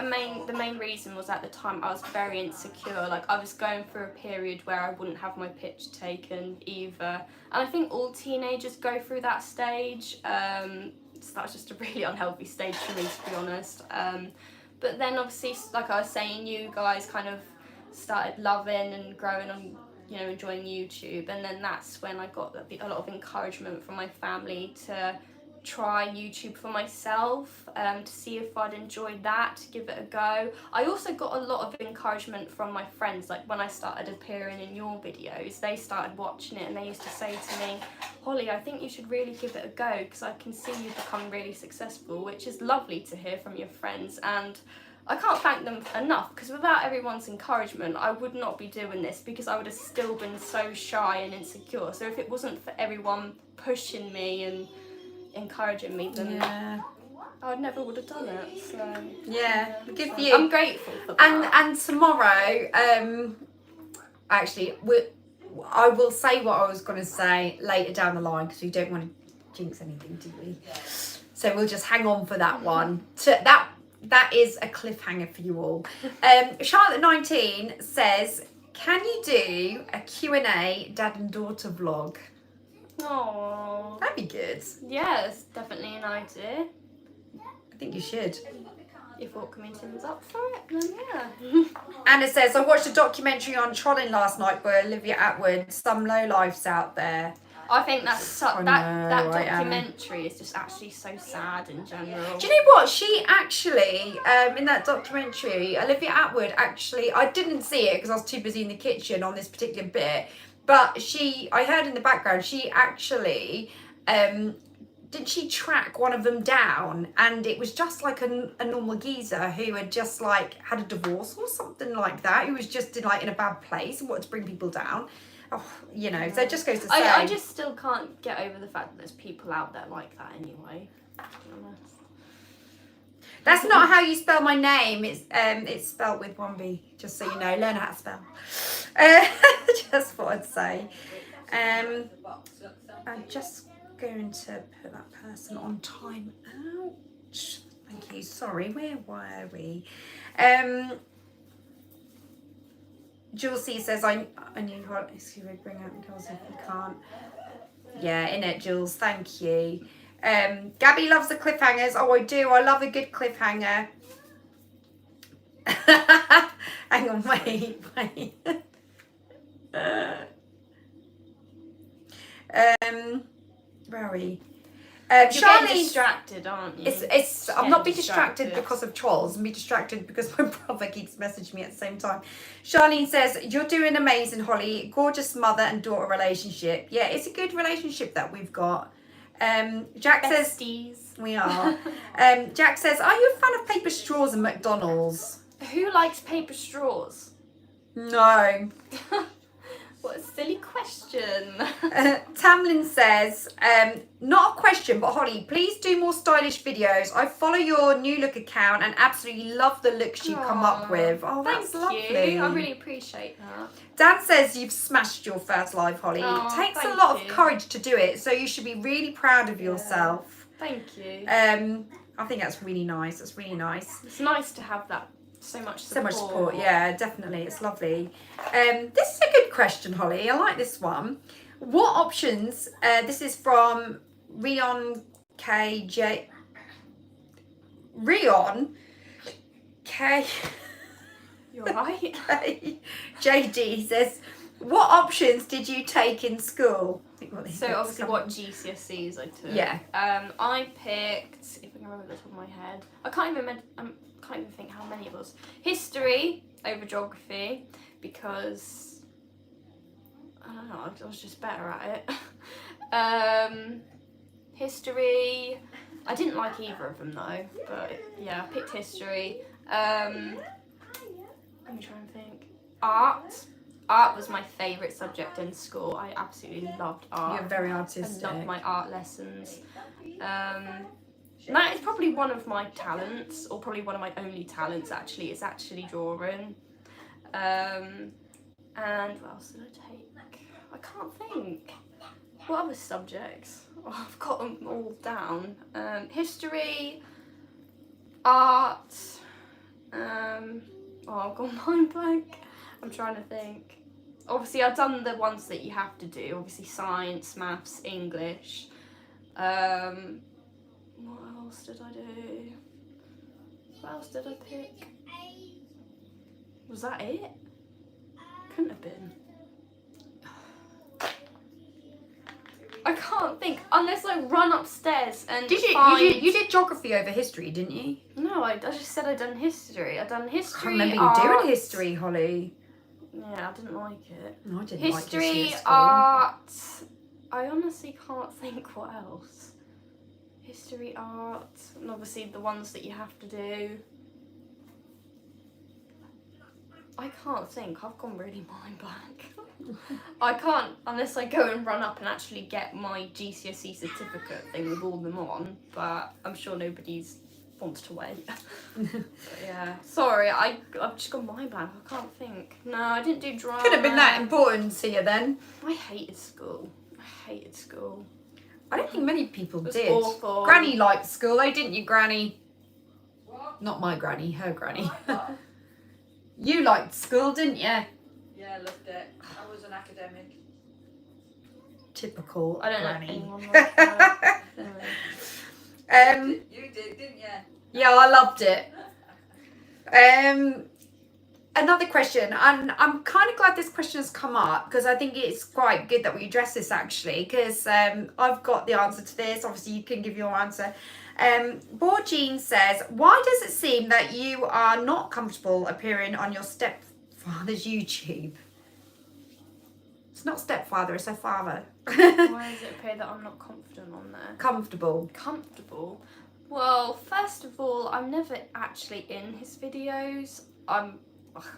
the main reason was at the time I was very insecure. Like I was going through a period where I wouldn't have my picture taken either, and I think all teenagers go through that stage. So that was just a really unhealthy stage for me, to be honest. But then obviously, like I was saying, you guys kind of started loving and growing on, enjoying YouTube, and then that's when I got a lot of encouragement from my family to try YouTube for myself, to see if I'd enjoy that, to give it a go. I also got a lot of encouragement from my friends, like when I started appearing in your videos, they started watching it and they used to say to me, Holly, I think you should really give it a go because I can see you become really successful, which is lovely to hear from your friends, and I can't thank them enough because without everyone's encouragement I would not be doing this because I would have still been so shy and insecure. So if it wasn't for everyone pushing me and encouraging me, then I never would have done it. So good for so you. I'm grateful for that. And tomorrow, actually, I will say what I was going to say later down the line because we don't want to jinx anything, do we? So we'll just hang on for that one. That is a cliffhanger for you all. Charlotte 19 says, can you do a Q&A dad and daughter vlog? Oh, That'd be good. yeah, it's definitely an idea. I think you should. If Auckmington's up for it, then yeah. Anna says, I watched a documentary on trolling last night by Olivia Atwood. Some lowlifes out there. I think that's that right, documentary is just actually so sad in general. Do you know what? She actually, in that documentary, Olivia Atwood actually, I didn't see it because I was too busy in the kitchen on this particular bit, but I heard in the background, she actually, did she track one of them down, and it was just like a normal geezer who had just like had a divorce or something like that, who was just in a bad place and wanted to bring people down. Oh, so it just goes to say. I just still can't get over the fact that there's people out there like that anyway, to be honest. That's not how you spell my name. It's spelled with one B, just so you know. Learn how to spell. Just what I'd say. I'm just going to put that person on time out. Thank you. Sorry, where were we? Jules C says, I knew what, excuse me, bring out girls if you can't. Yeah, innit, Jules, thank you. Gabby loves the cliffhangers. Oh, I do. I love a good cliffhanger. Hang on, wait. Where are we? You're Charlene, getting distracted, aren't you? I'm not being distracted because of trolls. I'm being distracted because my brother keeps messaging me at the same time. Charlene says, you're doing amazing, Holly. Gorgeous mother and daughter relationship. Yeah, it's a good relationship that we've got. Jack Besties. says, we are. Jack says, are you a fan of paper straws and McDonald's? Who likes paper straws? No. What a silly question. Tamlin says, not a question, but Holly, please do more stylish videos. I follow your new look account and absolutely love the looks you come up with. Oh, that's lovely. Thank you. I really appreciate that. Dan says you've smashed your first live, Holly. Oh, it takes a thank lot you. of courage to do it, so you should be really proud of yourself. Thank you. I think that's really nice. That's really nice. It's nice to have that. So much support. Yeah, definitely. It's lovely. This is a good question, Holly. I like this one. What options, this is from Rion KJ. Rion K. You're right. JD says, what options did you take in school? So obviously what GCSEs I took. Yeah. I picked, if I can remember the top of my head, I can't even think how many it was. History over geography because I don't know, I was just better at it. History, I didn't like either of them though, but yeah, I picked history. Let me try and think. Art, art was my favourite subject in school. I absolutely loved art. You're very I artistic. loved my art lessons. That is probably one of my talents, or probably one of my only talents actually, is actually drawing. And what else did I take? I can't think. What other subjects? Oh, I've got them all down. History, art. I've got mind blank. I'm trying to think. Obviously, I've done the ones that you have to do. Obviously, science, maths, English. What else did I do? What else did I pick? Was that it? Couldn't have been. I can't think unless I run upstairs and Did you? find... You did geography over history, didn't you? No, I just said I'd done history. I'd done history. I remember you art. doing history, Holly. Yeah, I didn't like it. No, I didn't History, like history at school. art. I honestly can't think what else. History, art, and obviously the ones that you have to do. I can't think. I've gone really mind blank. I can't unless I go and run up and actually get my GCSE certificate thing with all them on. But I'm sure nobody's wants to wait. But yeah, sorry. I've just gone mind blank. I can't think. No, I didn't do drama. Could have been that important to you then. I hated school. I don't think many people It was did. awful. Granny liked school, though, didn't you, Granny? What? Not my granny, her granny. What? You liked school, didn't you? Yeah, I loved it. I was an academic. Typical I don't know granny. anyone like that. You did, didn't you? Yeah, I loved it. Another question, and I'm kind of glad this question has come up because I think it's quite good that we address this actually, because I've got the answer to this. Obviously, you can give your answer. Jean says, why does it seem that you are not comfortable appearing on your stepfather's YouTube? It's not stepfather, it's her father. Why does it appear that I'm not confident on there? Comfortable. Comfortable? Well, first of all, I'm never actually in his videos.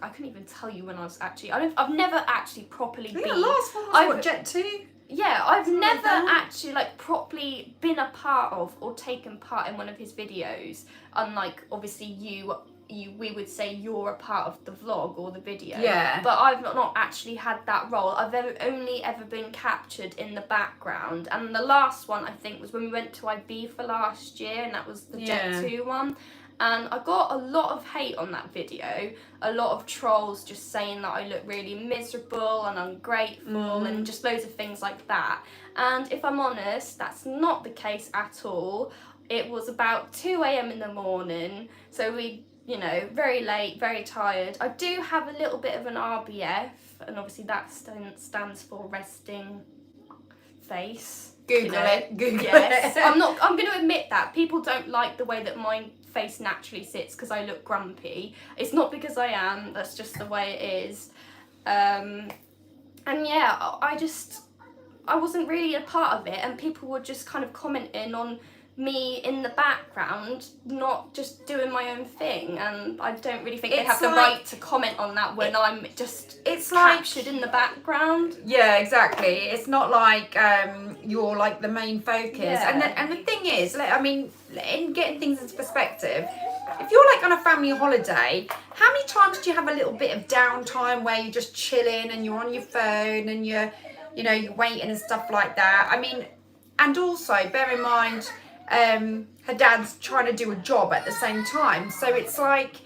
I couldn't even tell you when I was actually... I've never actually properly Yeah, been... last one was what, Jet 2? Yeah, I've Something like never that. actually properly been a part of or taken part in one of his videos. Unlike obviously we would say you're a part of the vlog or the video. Yeah. But I've not actually had that role. I've only ever been captured in the background. And the last one I think was when we went to IB for last year, and that was the Jet 2 one. And I got a lot of hate on that video, a lot of trolls just saying that I look really miserable and ungrateful and just loads of things like that. And if I'm honest, that's not the case at all. It was about 2 a.m. in the morning, so we, very late, very tired. I do have a little bit of an RBF, and obviously that stands for resting face. Google it. Google Yes. it. I'm going to admit that people don't like the way that my face naturally sits because I look grumpy. It's not because I am, that's just the way it is. And yeah, I wasn't really a part of it, and people were just kind of commenting on me in the background, not just doing my own thing, and I don't really think they have the right to comment on that when I'm just captured in the background. Yeah, exactly. It's not like you're like the main focus. Yeah. And the thing is, in getting things into perspective, if you're like on a family holiday, how many times do you have a little bit of downtime where you're just chilling and you're on your phone and you're waiting and stuff like that? And also bear in mind, her dad's trying to do a job at the same time. So it's like,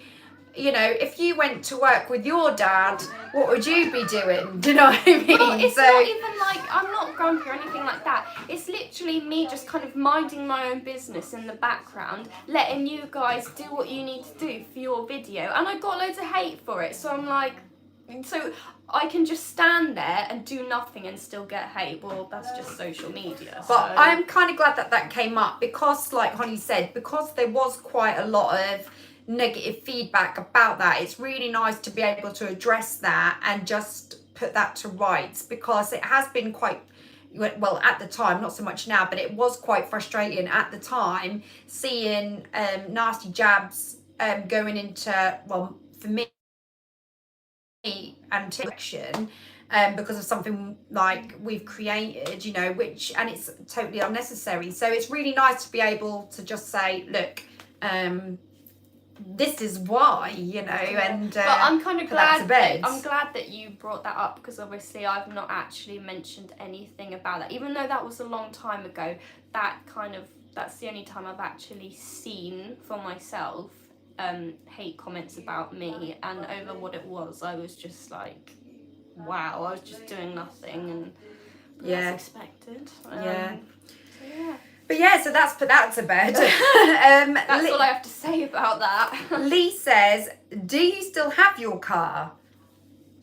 if you went to work with your dad, what would you be doing? Do you know what I mean? Well, it's not even like, I'm not grumpy or anything like that. It's literally me just kind of minding my own business in the background, letting you guys do what you need to do for your video. And I got loads of hate for it. So I'm like, so I can just stand there and do nothing and still get hate. Well, that's just social media. So. But I'm kind of glad that came up because, like Holly said, because there was quite a lot of negative feedback about that. It's really nice to be able to address that and just put that to rights, because it has been quite, well, at the time, not so much now, but it was quite frustrating at the time seeing nasty jabs going into, well, for me, and direction because of something like we've created, you know, and it's totally unnecessary. So it's really nice to be able to just say, look, this is why, you know, and but I'm kind of glad that that you brought that up, because obviously I've not actually mentioned anything about that, even though that was a long time ago. That's the only time I've actually seen for myself hate comments about me, and over what it was, I was just like, wow, I was just doing nothing, and that's expected. So yeah. But yeah, so that's put that to bed. That's all I have to say about that. Lee says, do you still have your car?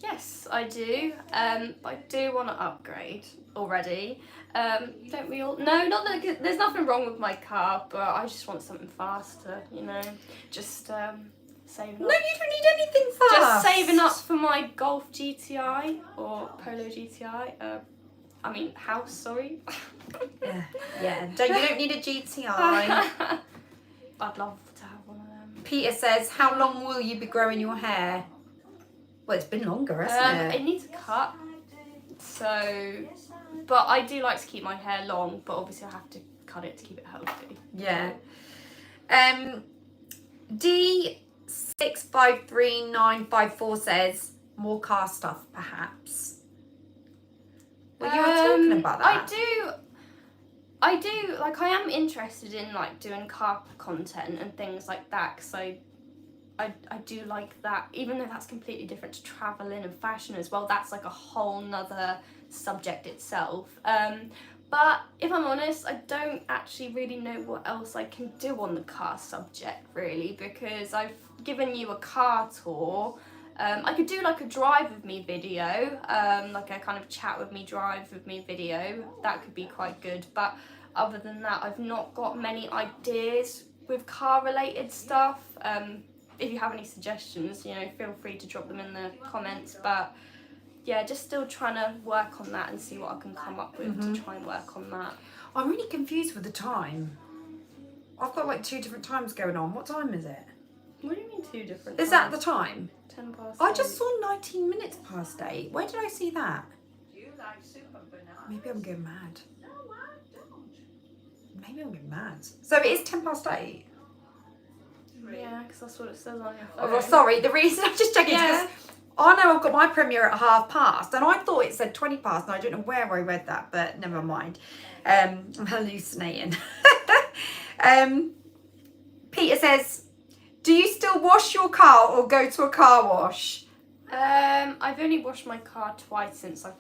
Yes, I do. But I do want to upgrade already. Don't we all? No, not that. There's nothing wrong with my car, but I just want something faster. You know, just saving up. No, you don't need anything fast. Just saving up for my Golf GTI or Polo GTI. I mean, house. Sorry. Yeah. You don't need a GTI. I'd love to have one of them. Peter says, how long will you be growing your hair? Well, it's been longer, hasn't It needs a cut. So, but I do like to keep my hair long, but obviously I have to cut it to keep it healthy. Yeah. D653954 says, more car stuff, perhaps. Well, you were talking about that. I do, like, I am interested in, like, doing car content and things like that, because I do like that, even though that's completely different to travelling and fashion as well. That's, like, a whole nother subject itself. But if I'm honest, I don't actually really know what else I can do on the car subject, really, because I've given you a car tour. I could do like a drive with me video, like a kind of chat with me, drive with me video. That could be quite good. But other than that, I've not got many ideas with car related stuff. If you have any suggestions, you know, feel free to drop them in the comments. But yeah, just still trying to work on that and see what I can come up with to try and work on that. I'm really confused with the time. I've got like 2 different times going on. What time is it? What do you mean 2 different Is times? that the time? 10 past I 8. just saw 19 minutes past 8. Where did I see that? You like super bananas. Maybe I'm going mad. No, I don't. Maybe I'm going mad. So it is 10 past 8. Yeah, because that's what it says on your phone. Oh, well, sorry. The reason I'm just checking is because I know I've got my premiere at past, and I thought it said 20 past, and I don't know where I read that, but never mind. I'm hallucinating. Peter says, do you still wash your car or go to a car wash? I've only washed my car twice since I've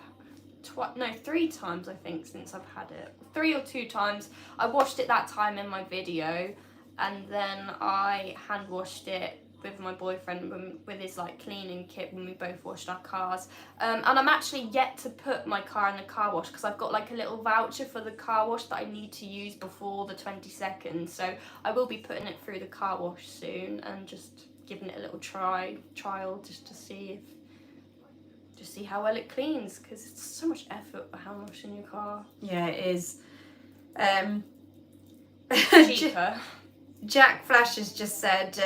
3 times I think since I've had it. 3 or 2 times. I washed it that time in my video, and then I hand washed it with my boyfriend with his like cleaning kit when we both washed our cars. And I'm actually yet to put my car in the car wash because I've got like a little voucher for the car wash that I need to use before the 22nd. So I will be putting it through the car wash soon and just giving it a little trial just to see how well it cleans, because it's so much effort behind washing your car. Yeah, it is. Cheaper. Jack Flash has just said,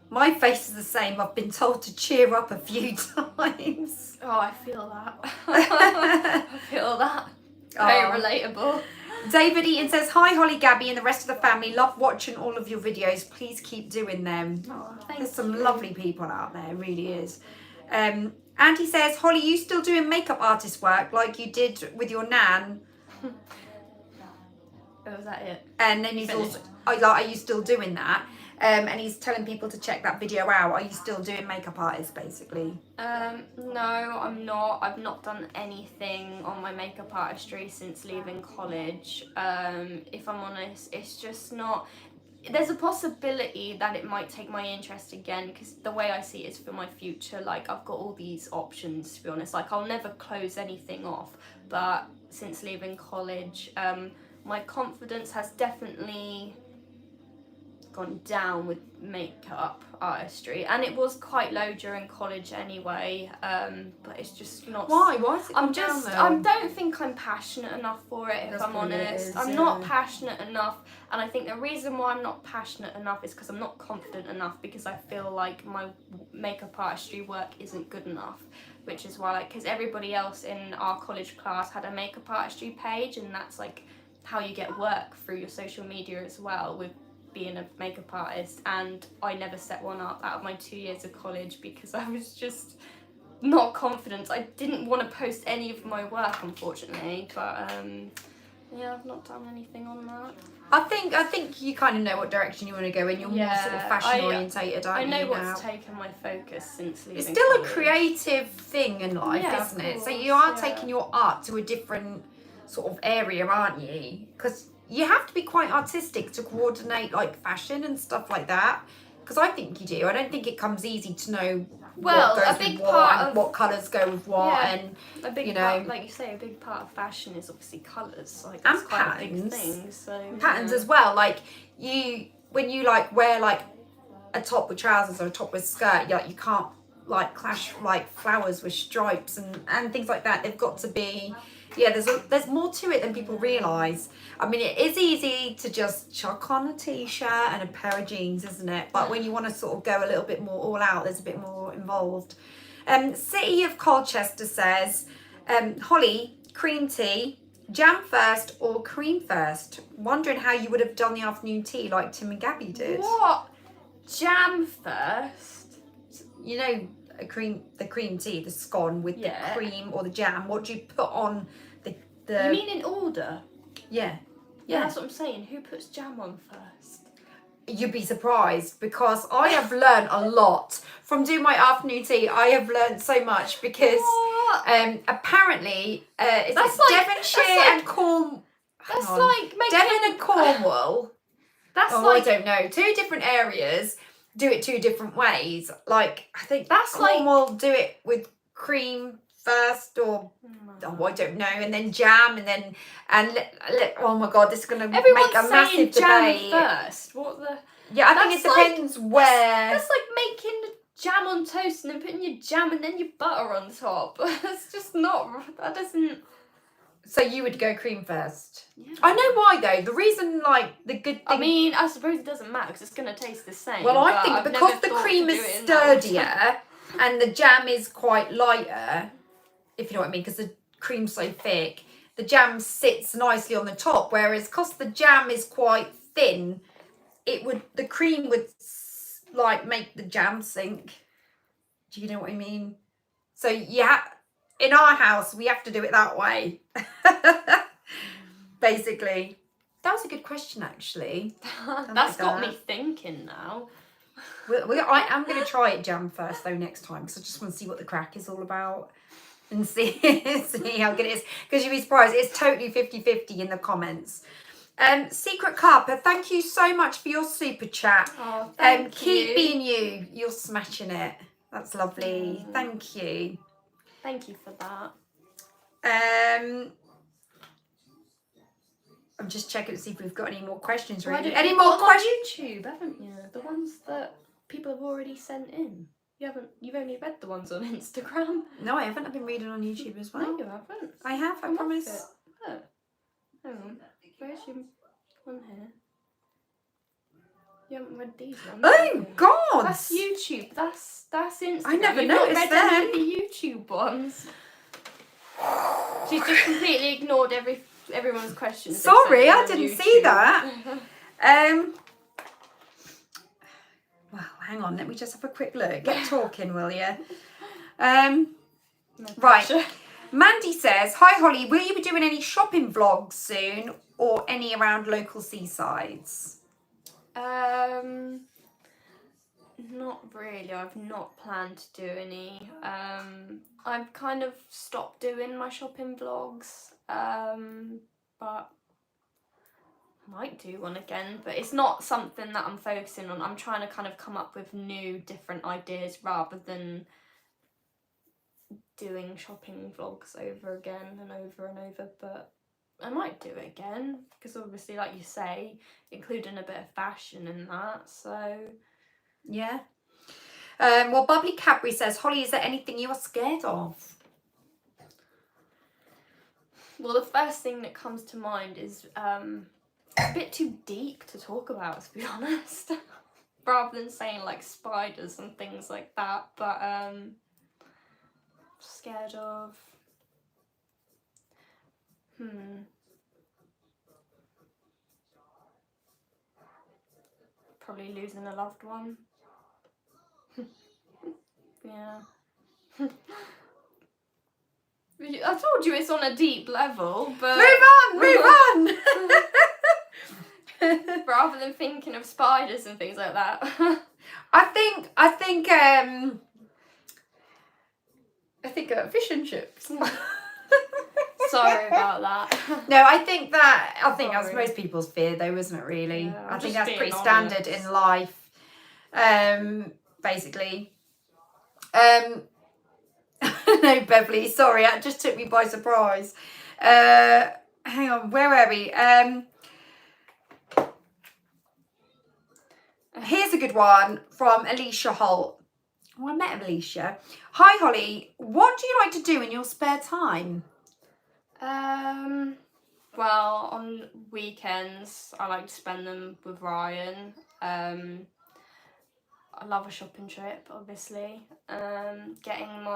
my face is the same. I've been told to cheer up a few times. Oh, I feel that. I feel that. Very relatable. David Eaton says, hi Holly, Gabby and the rest of the family. Love watching all of your videos. Please keep doing them. Oh, There's some lovely people out there. It really is. Andy says, Holly, you still doing makeup artist work like you did with your nan? Oh, was that it? And then he's also, are you still doing that? And he's telling people to check that video out. Are you still doing makeup artist, basically? No, I'm not. I've not done anything on my makeup artistry since leaving college. If I'm honest, it's just not... There's a possibility that it might take my interest again, because the way I see it is for my future. Like, I've got all these options, to be honest. Like, I'll never close anything off. But since leaving college, my confidence has definitely gone down with makeup artistry, and it was quite low during college anyway, but it's just not. Why has it gone I'm just down, though? I don't think I'm passionate enough for it, if That's I'm probably what it honest. is, I'm yeah. not passionate enough, and I think the reason why I'm not passionate enough is because I'm not confident enough, because I feel like my makeup artistry work isn't good enough, which is why, like, because everybody else in our college class had a makeup artistry page, and that's like how you get work through your social media as well, with being a makeup artist, and I never set one up out of my 2 years of college because I was just not confident. I didn't want to post any of my work, unfortunately, but yeah, I've not done anything on that. I think you kind of know what direction you want to go in. You're more sort of fashion orientated, aren't you? I know now? what's taken my focus since leaving. It's still college. a creative thing in life, Yeah, isn't of it? So course, you are yeah. taking your art to a different sort of area, aren't you? Because you have to be quite artistic to coordinate like fashion and stuff like that. Because I think you do. I don't think it comes easy to know Well, what a goes big with what part and of what colours go with what, yeah, and a big you part, know, like you say, a big part of fashion is obviously colours. Like and that's quite a big patterns. thing. So Patterns yeah. as well. Like when you like wear like a top with trousers or a top with skirt, you can't like clash like flowers with stripes and things like that. They've got to be, there's more to it than people realise. I mean, it is easy to just chuck on a t-shirt and a pair of jeans, isn't it? But when you want to sort of go a little bit more all out, there's a bit more involved. City of Colchester says, Holly, cream tea, jam first or cream first? Wondering how you would have done the afternoon tea like Tim and Gabby did. What? Jam first? You know, the cream tea, the scone with the cream or the jam. What do you put on the? You mean in order? Yeah. Yeah, that's what I'm saying. Who puts jam on first? You'd be surprised, because I have learned a lot from doing my afternoon tea. I have learned so much because apparently it's like- Devonshire that's like- and Cornwall. That's like making Devon and Cornwall. That's I like don't know. Two different areas do it two different ways. Like I think That's like- Cornwall do it with cream first, or I don't know, and then jam, and then oh my god, this is gonna everyone's make a massive saying jam debate. first. What the? Yeah, I think it That's like- depends where. That's like making jam on toast and then putting your jam and then your butter on top. That's just not. That doesn't. So you would go cream first. Yeah. I know why though. The reason, like the good thing. I mean, I suppose it doesn't matter because it's gonna taste the same. well, I but think I've because never the thought cream to is do it in that way. sturdier and the jam is quite lighter, if you know what I mean, because the cream's so thick, the jam sits nicely on the top. Whereas because the jam is quite thin, the cream would like make the jam sink. Do you know what I mean? So in our house we have to do it that way. Basically. That was a good question, actually. That's got that. me thinking now. I am going to try it jam first though next time, because I just want to see what the crack is all about and see how good it is, because you'd be surprised. It's totally 50-50 in the comments. Secret Carper, thank you so much for your super chat. Oh, thank keep you. being you. You're smashing it. That's lovely. Thank you. Thank you for that. I'm just checking to see if we've got any more questions. Why Really. don't Any you more put them questions? on YouTube, haven't you? The ones that people have already sent in. You've only read the ones on Instagram. No, I haven't. I've been reading on YouTube as well. No, you haven't. I have, I Come off promise. it. Oh. Hang on. Where's your one here? You haven't read these ones. have Oh, you? God. That's YouTube. That's Instagram. I never You've not noticed read any them. of the YouTube ones. She's just completely ignored everyone's questions. Sorry, except I on didn't see YouTube. that. Well, hang on. Let me just have a quick look. Get talking, will you? No Right. pressure. Mandy says, hi, Holly. Will you be doing any shopping vlogs soon, or any around local seasides? Not really. I've not planned to do any. I've kind of stopped doing my shopping vlogs. But might do one again. But it's not something that I'm focusing on. I'm trying to kind of come up with new, different ideas rather than doing shopping vlogs over again and over and over. But I might do it again because obviously, like you say, including a bit of fashion in that. So Yeah. Well, Bubbly Cadbury says, Holly, is there anything you are scared of? well, the first thing that comes to mind is a bit too deep to talk about, to be honest. Rather than saying like spiders and things like that, but scared of. Probably losing a loved one. Yeah. I told you it's on a deep level, but Move on. rather than thinking of spiders and things like that. I think fish and chips. Sorry about that. No, I think that's Sorry. most people's fear though, isn't it, really? Yeah, I I'm think just that's being pretty standard honest. in life. Basically. No, Beverly, sorry, that just took me by surprise. Hang on, where were we? Here's a good one from Alicia Holt. Oh, I met Alicia. Hi, Holly. What do you like to do in your spare time? Well, on weekends I like to spend them with Ryan. I love a shopping trip, obviously. Getting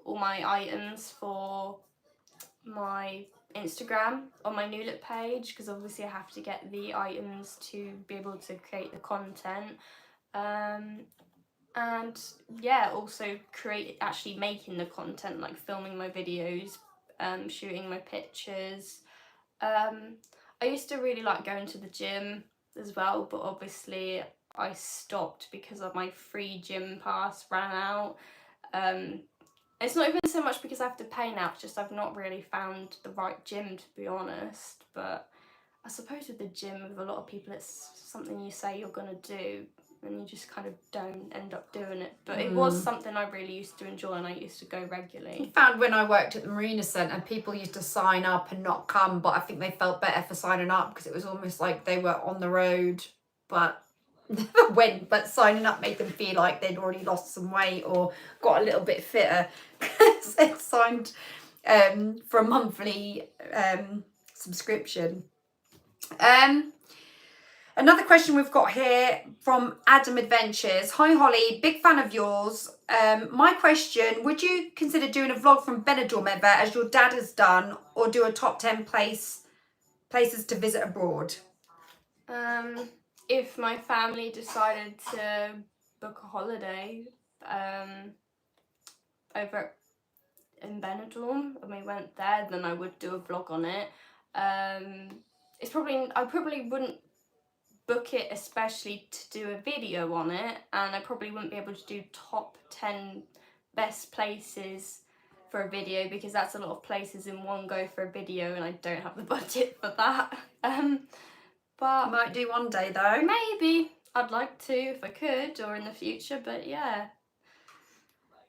all my items for my Instagram on my new look page, because obviously I have to get the items to be able to create the content. And yeah, also actually making the content, like filming my videos, shooting my pictures. I used to really like going to the gym as well, but obviously I stopped because of my free gym pass ran out. It's not even so much because I have to pay now, it's just I've not really found the right gym, to be honest. But I suppose with the gym, with a lot of people, it's something you say you're going to do and you just kind of don't end up doing it. But it was something I really used to enjoy and I used to go regularly. I found when I worked at the Marina Centre, people used to sign up and not come, but I think they felt better for signing up because it was almost like they were on the road but never went, but signing up made them feel like they'd already lost some weight or got a little bit fitter because they'd signed for a monthly subscription. Another question we've got here from Adam Adventures. Hi Holly, big fan of yours. My question, would you consider doing a vlog from Benidorm ever, as your dad has done, or do a top 10 places to visit abroad? If my family decided to book a holiday over in Benidorm and we went there, then I would do a vlog on it. I probably wouldn't book it especially to do a video on it, and I probably wouldn't be able to do top 10 best places for a video because that's a lot of places in one go for a video and I don't have the budget for that. But might do one day though. Maybe. I'd like to if I could, or in the future, but yeah.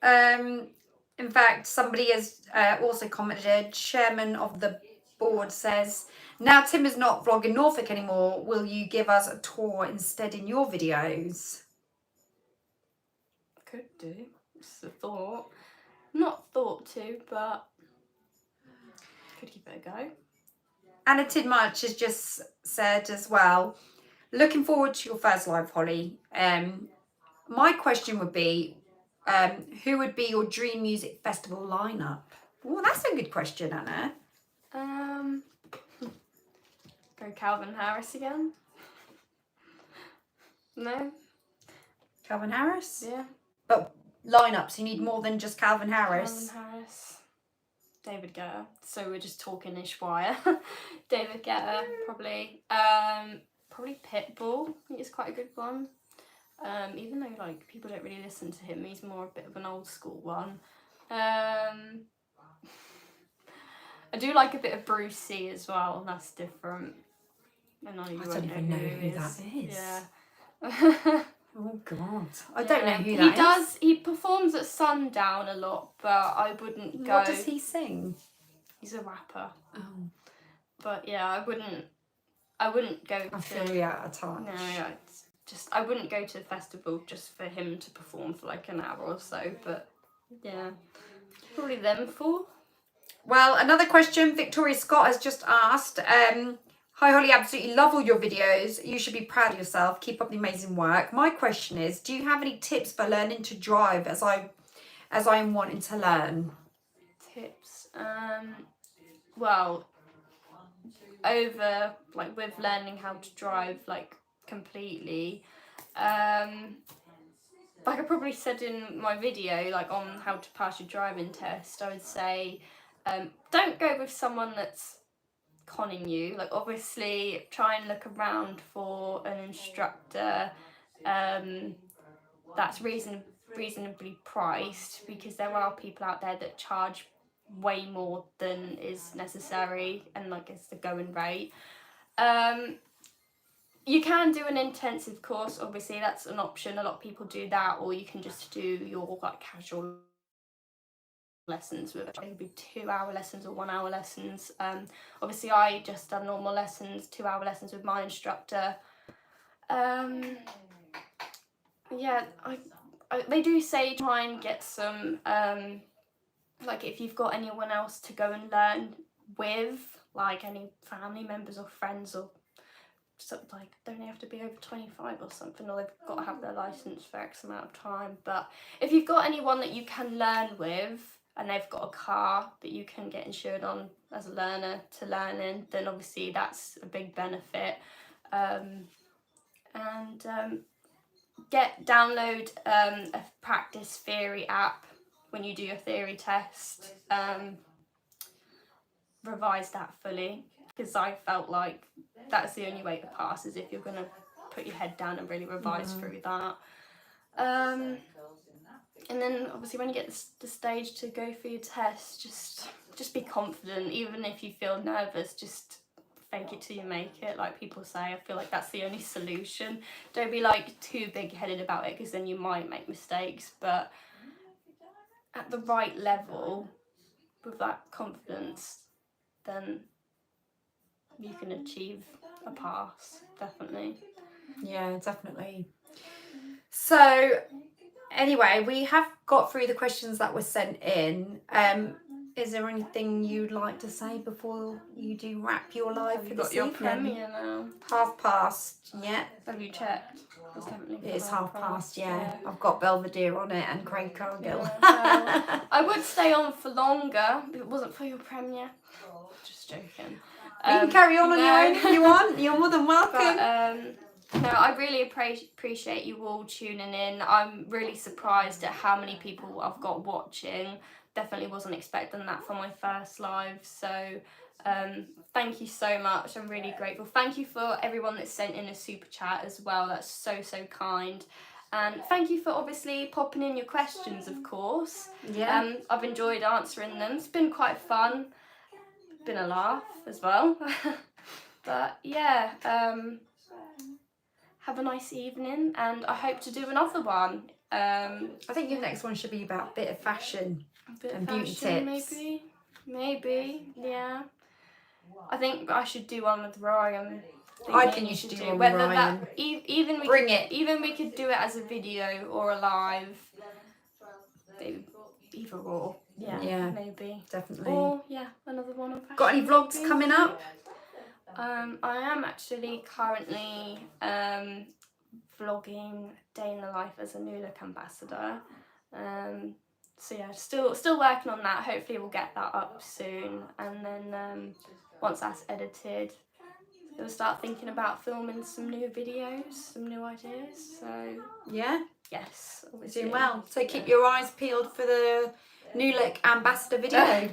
In fact, somebody has also commented, chairman of the board says, now Tim is not vlogging Norfolk anymore, will you give us a tour instead in your videos? Could do. It's a thought. Not thought to, but could give it a go. Anna Tidmarch has just said as well, looking forward to your first live, Holly. My question would be, who would be your dream music festival lineup? Oh, that's a good question, Anna. Go Calvin Harris again? No? Calvin Harris? Yeah. But lineups, you need more than just Calvin Harris. Calvin Harris. David Guetta. So we're just talking Ishwire. David Guetta, probably. Probably Pitbull. I think it's quite a good one. Even though like people don't really listen to him, he's more a bit of an old school one. I do like a bit of Brucey as well. That's different. I don't even know who that is. Yeah. Oh God, I don't know who that is. He performs at Sundown a lot, but I wouldn't go. What does he sing? He's a rapper. Oh, But yeah, I wouldn't go I to. feel you out of touch. No, yeah, it's just I wouldn't go to the festival just for him to perform for like an hour or so. But yeah, probably them four. Well, another question Victoria Scott has just asked. Hi Holly, absolutely love all your videos. You should be proud of yourself. Keep up the amazing work. My question is, do you have any tips for learning to drive as I'm wanting to learn? Tips. Well, over like with learning how to drive like completely. Like I probably said in my video, like on how to pass your driving test, I would say, don't go with someone that's conning you. Like obviously, try and look around for an instructor that's reasonably priced, because there are people out there that charge way more than is necessary and like it's the going rate. You can do an intensive course, obviously that's an option. A lot of people do that, or you can just do your like casual lessons with it. It could be 2-hour lessons or 1-hour lessons. Obviously I just done normal lessons, 2-hour lessons with my instructor. Yeah, they do say try and get some like if you've got anyone else to go and learn with, like any family members or friends, or something, like don't they have to be over 25 or something, or they've got to have their license for X amount of time. But if you've got anyone that you can learn with and they've got a car that you can get insured on as a learner to learn in, then obviously that's a big benefit. Download a practice theory app when you do your theory test. Revise that fully, because I felt like that's the only way to pass, is if you're going to put your head down and really revise through that. And then obviously when you get the stage to go for your test, just be confident. Even if you feel nervous, just fake it till you make it, like people say. I feel like that's the only solution. Don't be like too big-headed about it, because then you might make mistakes. But at the right level, with that confidence, then you can achieve a pass, definitely. Yeah, definitely. So anyway, we have got through the questions that were sent in. Is there anything you'd like to say before you do wrap your live Have for you this got your evening? premiere now? 1:30, yeah. Have you checked? It's definitely It's 1:30, yeah. yeah. I've got Belvedere on it and Craig Cargill. Yeah, well, I would stay on for longer if it wasn't for your premiere. Just joking. You can carry on no. your own if you want. You're more than welcome. But no, I really appreciate you all tuning in. I'm really surprised at how many people I've got watching. Definitely wasn't expecting that for my first live. So thank you so much. I'm really grateful. Thank you for everyone that sent in a super chat as well. That's so kind. And thank you for obviously popping in your questions, of course. Yeah. I've enjoyed answering them. It's been quite fun. Been a laugh as well. But yeah, have a nice evening, and I hope to do another one. I think your next one should be about a bit of fashion and beauty tips. Maybe, yeah. I think I should do one with Ryan. I think you should do one with Ryan. Even we could do it as a video or a live. Either or. Yeah, maybe. Definitely. Or another one on fashion. Got any vlogs maybe. coming up? I am actually currently vlogging day in the life as a New Look ambassador. So yeah, still working on that. Hopefully we'll get that up soon, and then once that's edited, we'll start thinking about filming some new videos, some new ideas. So yeah, yes, obviously. Doing well. So keep your eyes peeled for the New Look ambassador video.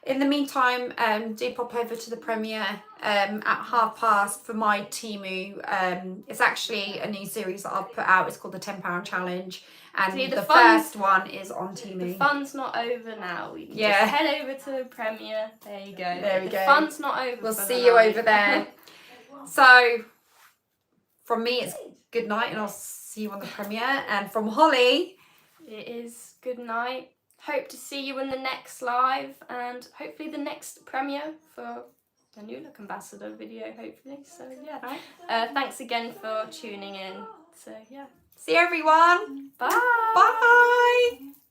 In the meantime, do pop over to the premiere at 1:30 for my Temu. It's actually a new series that I've put out. It's called the £10 Challenge. And the first one is on Temu. The fun's not over now. You can just head over to the premiere. There you go. There we go. The fun's not over. We'll see you over there. So, from me, it's good night, and I'll see you on the premiere. And from Holly, it is good night. hope to see you in the next live and hopefully the next premiere for the New Look Ambassador video, hopefully. So yeah, Right. thanks again for tuning in. So yeah, See you, everyone. bye. Bye.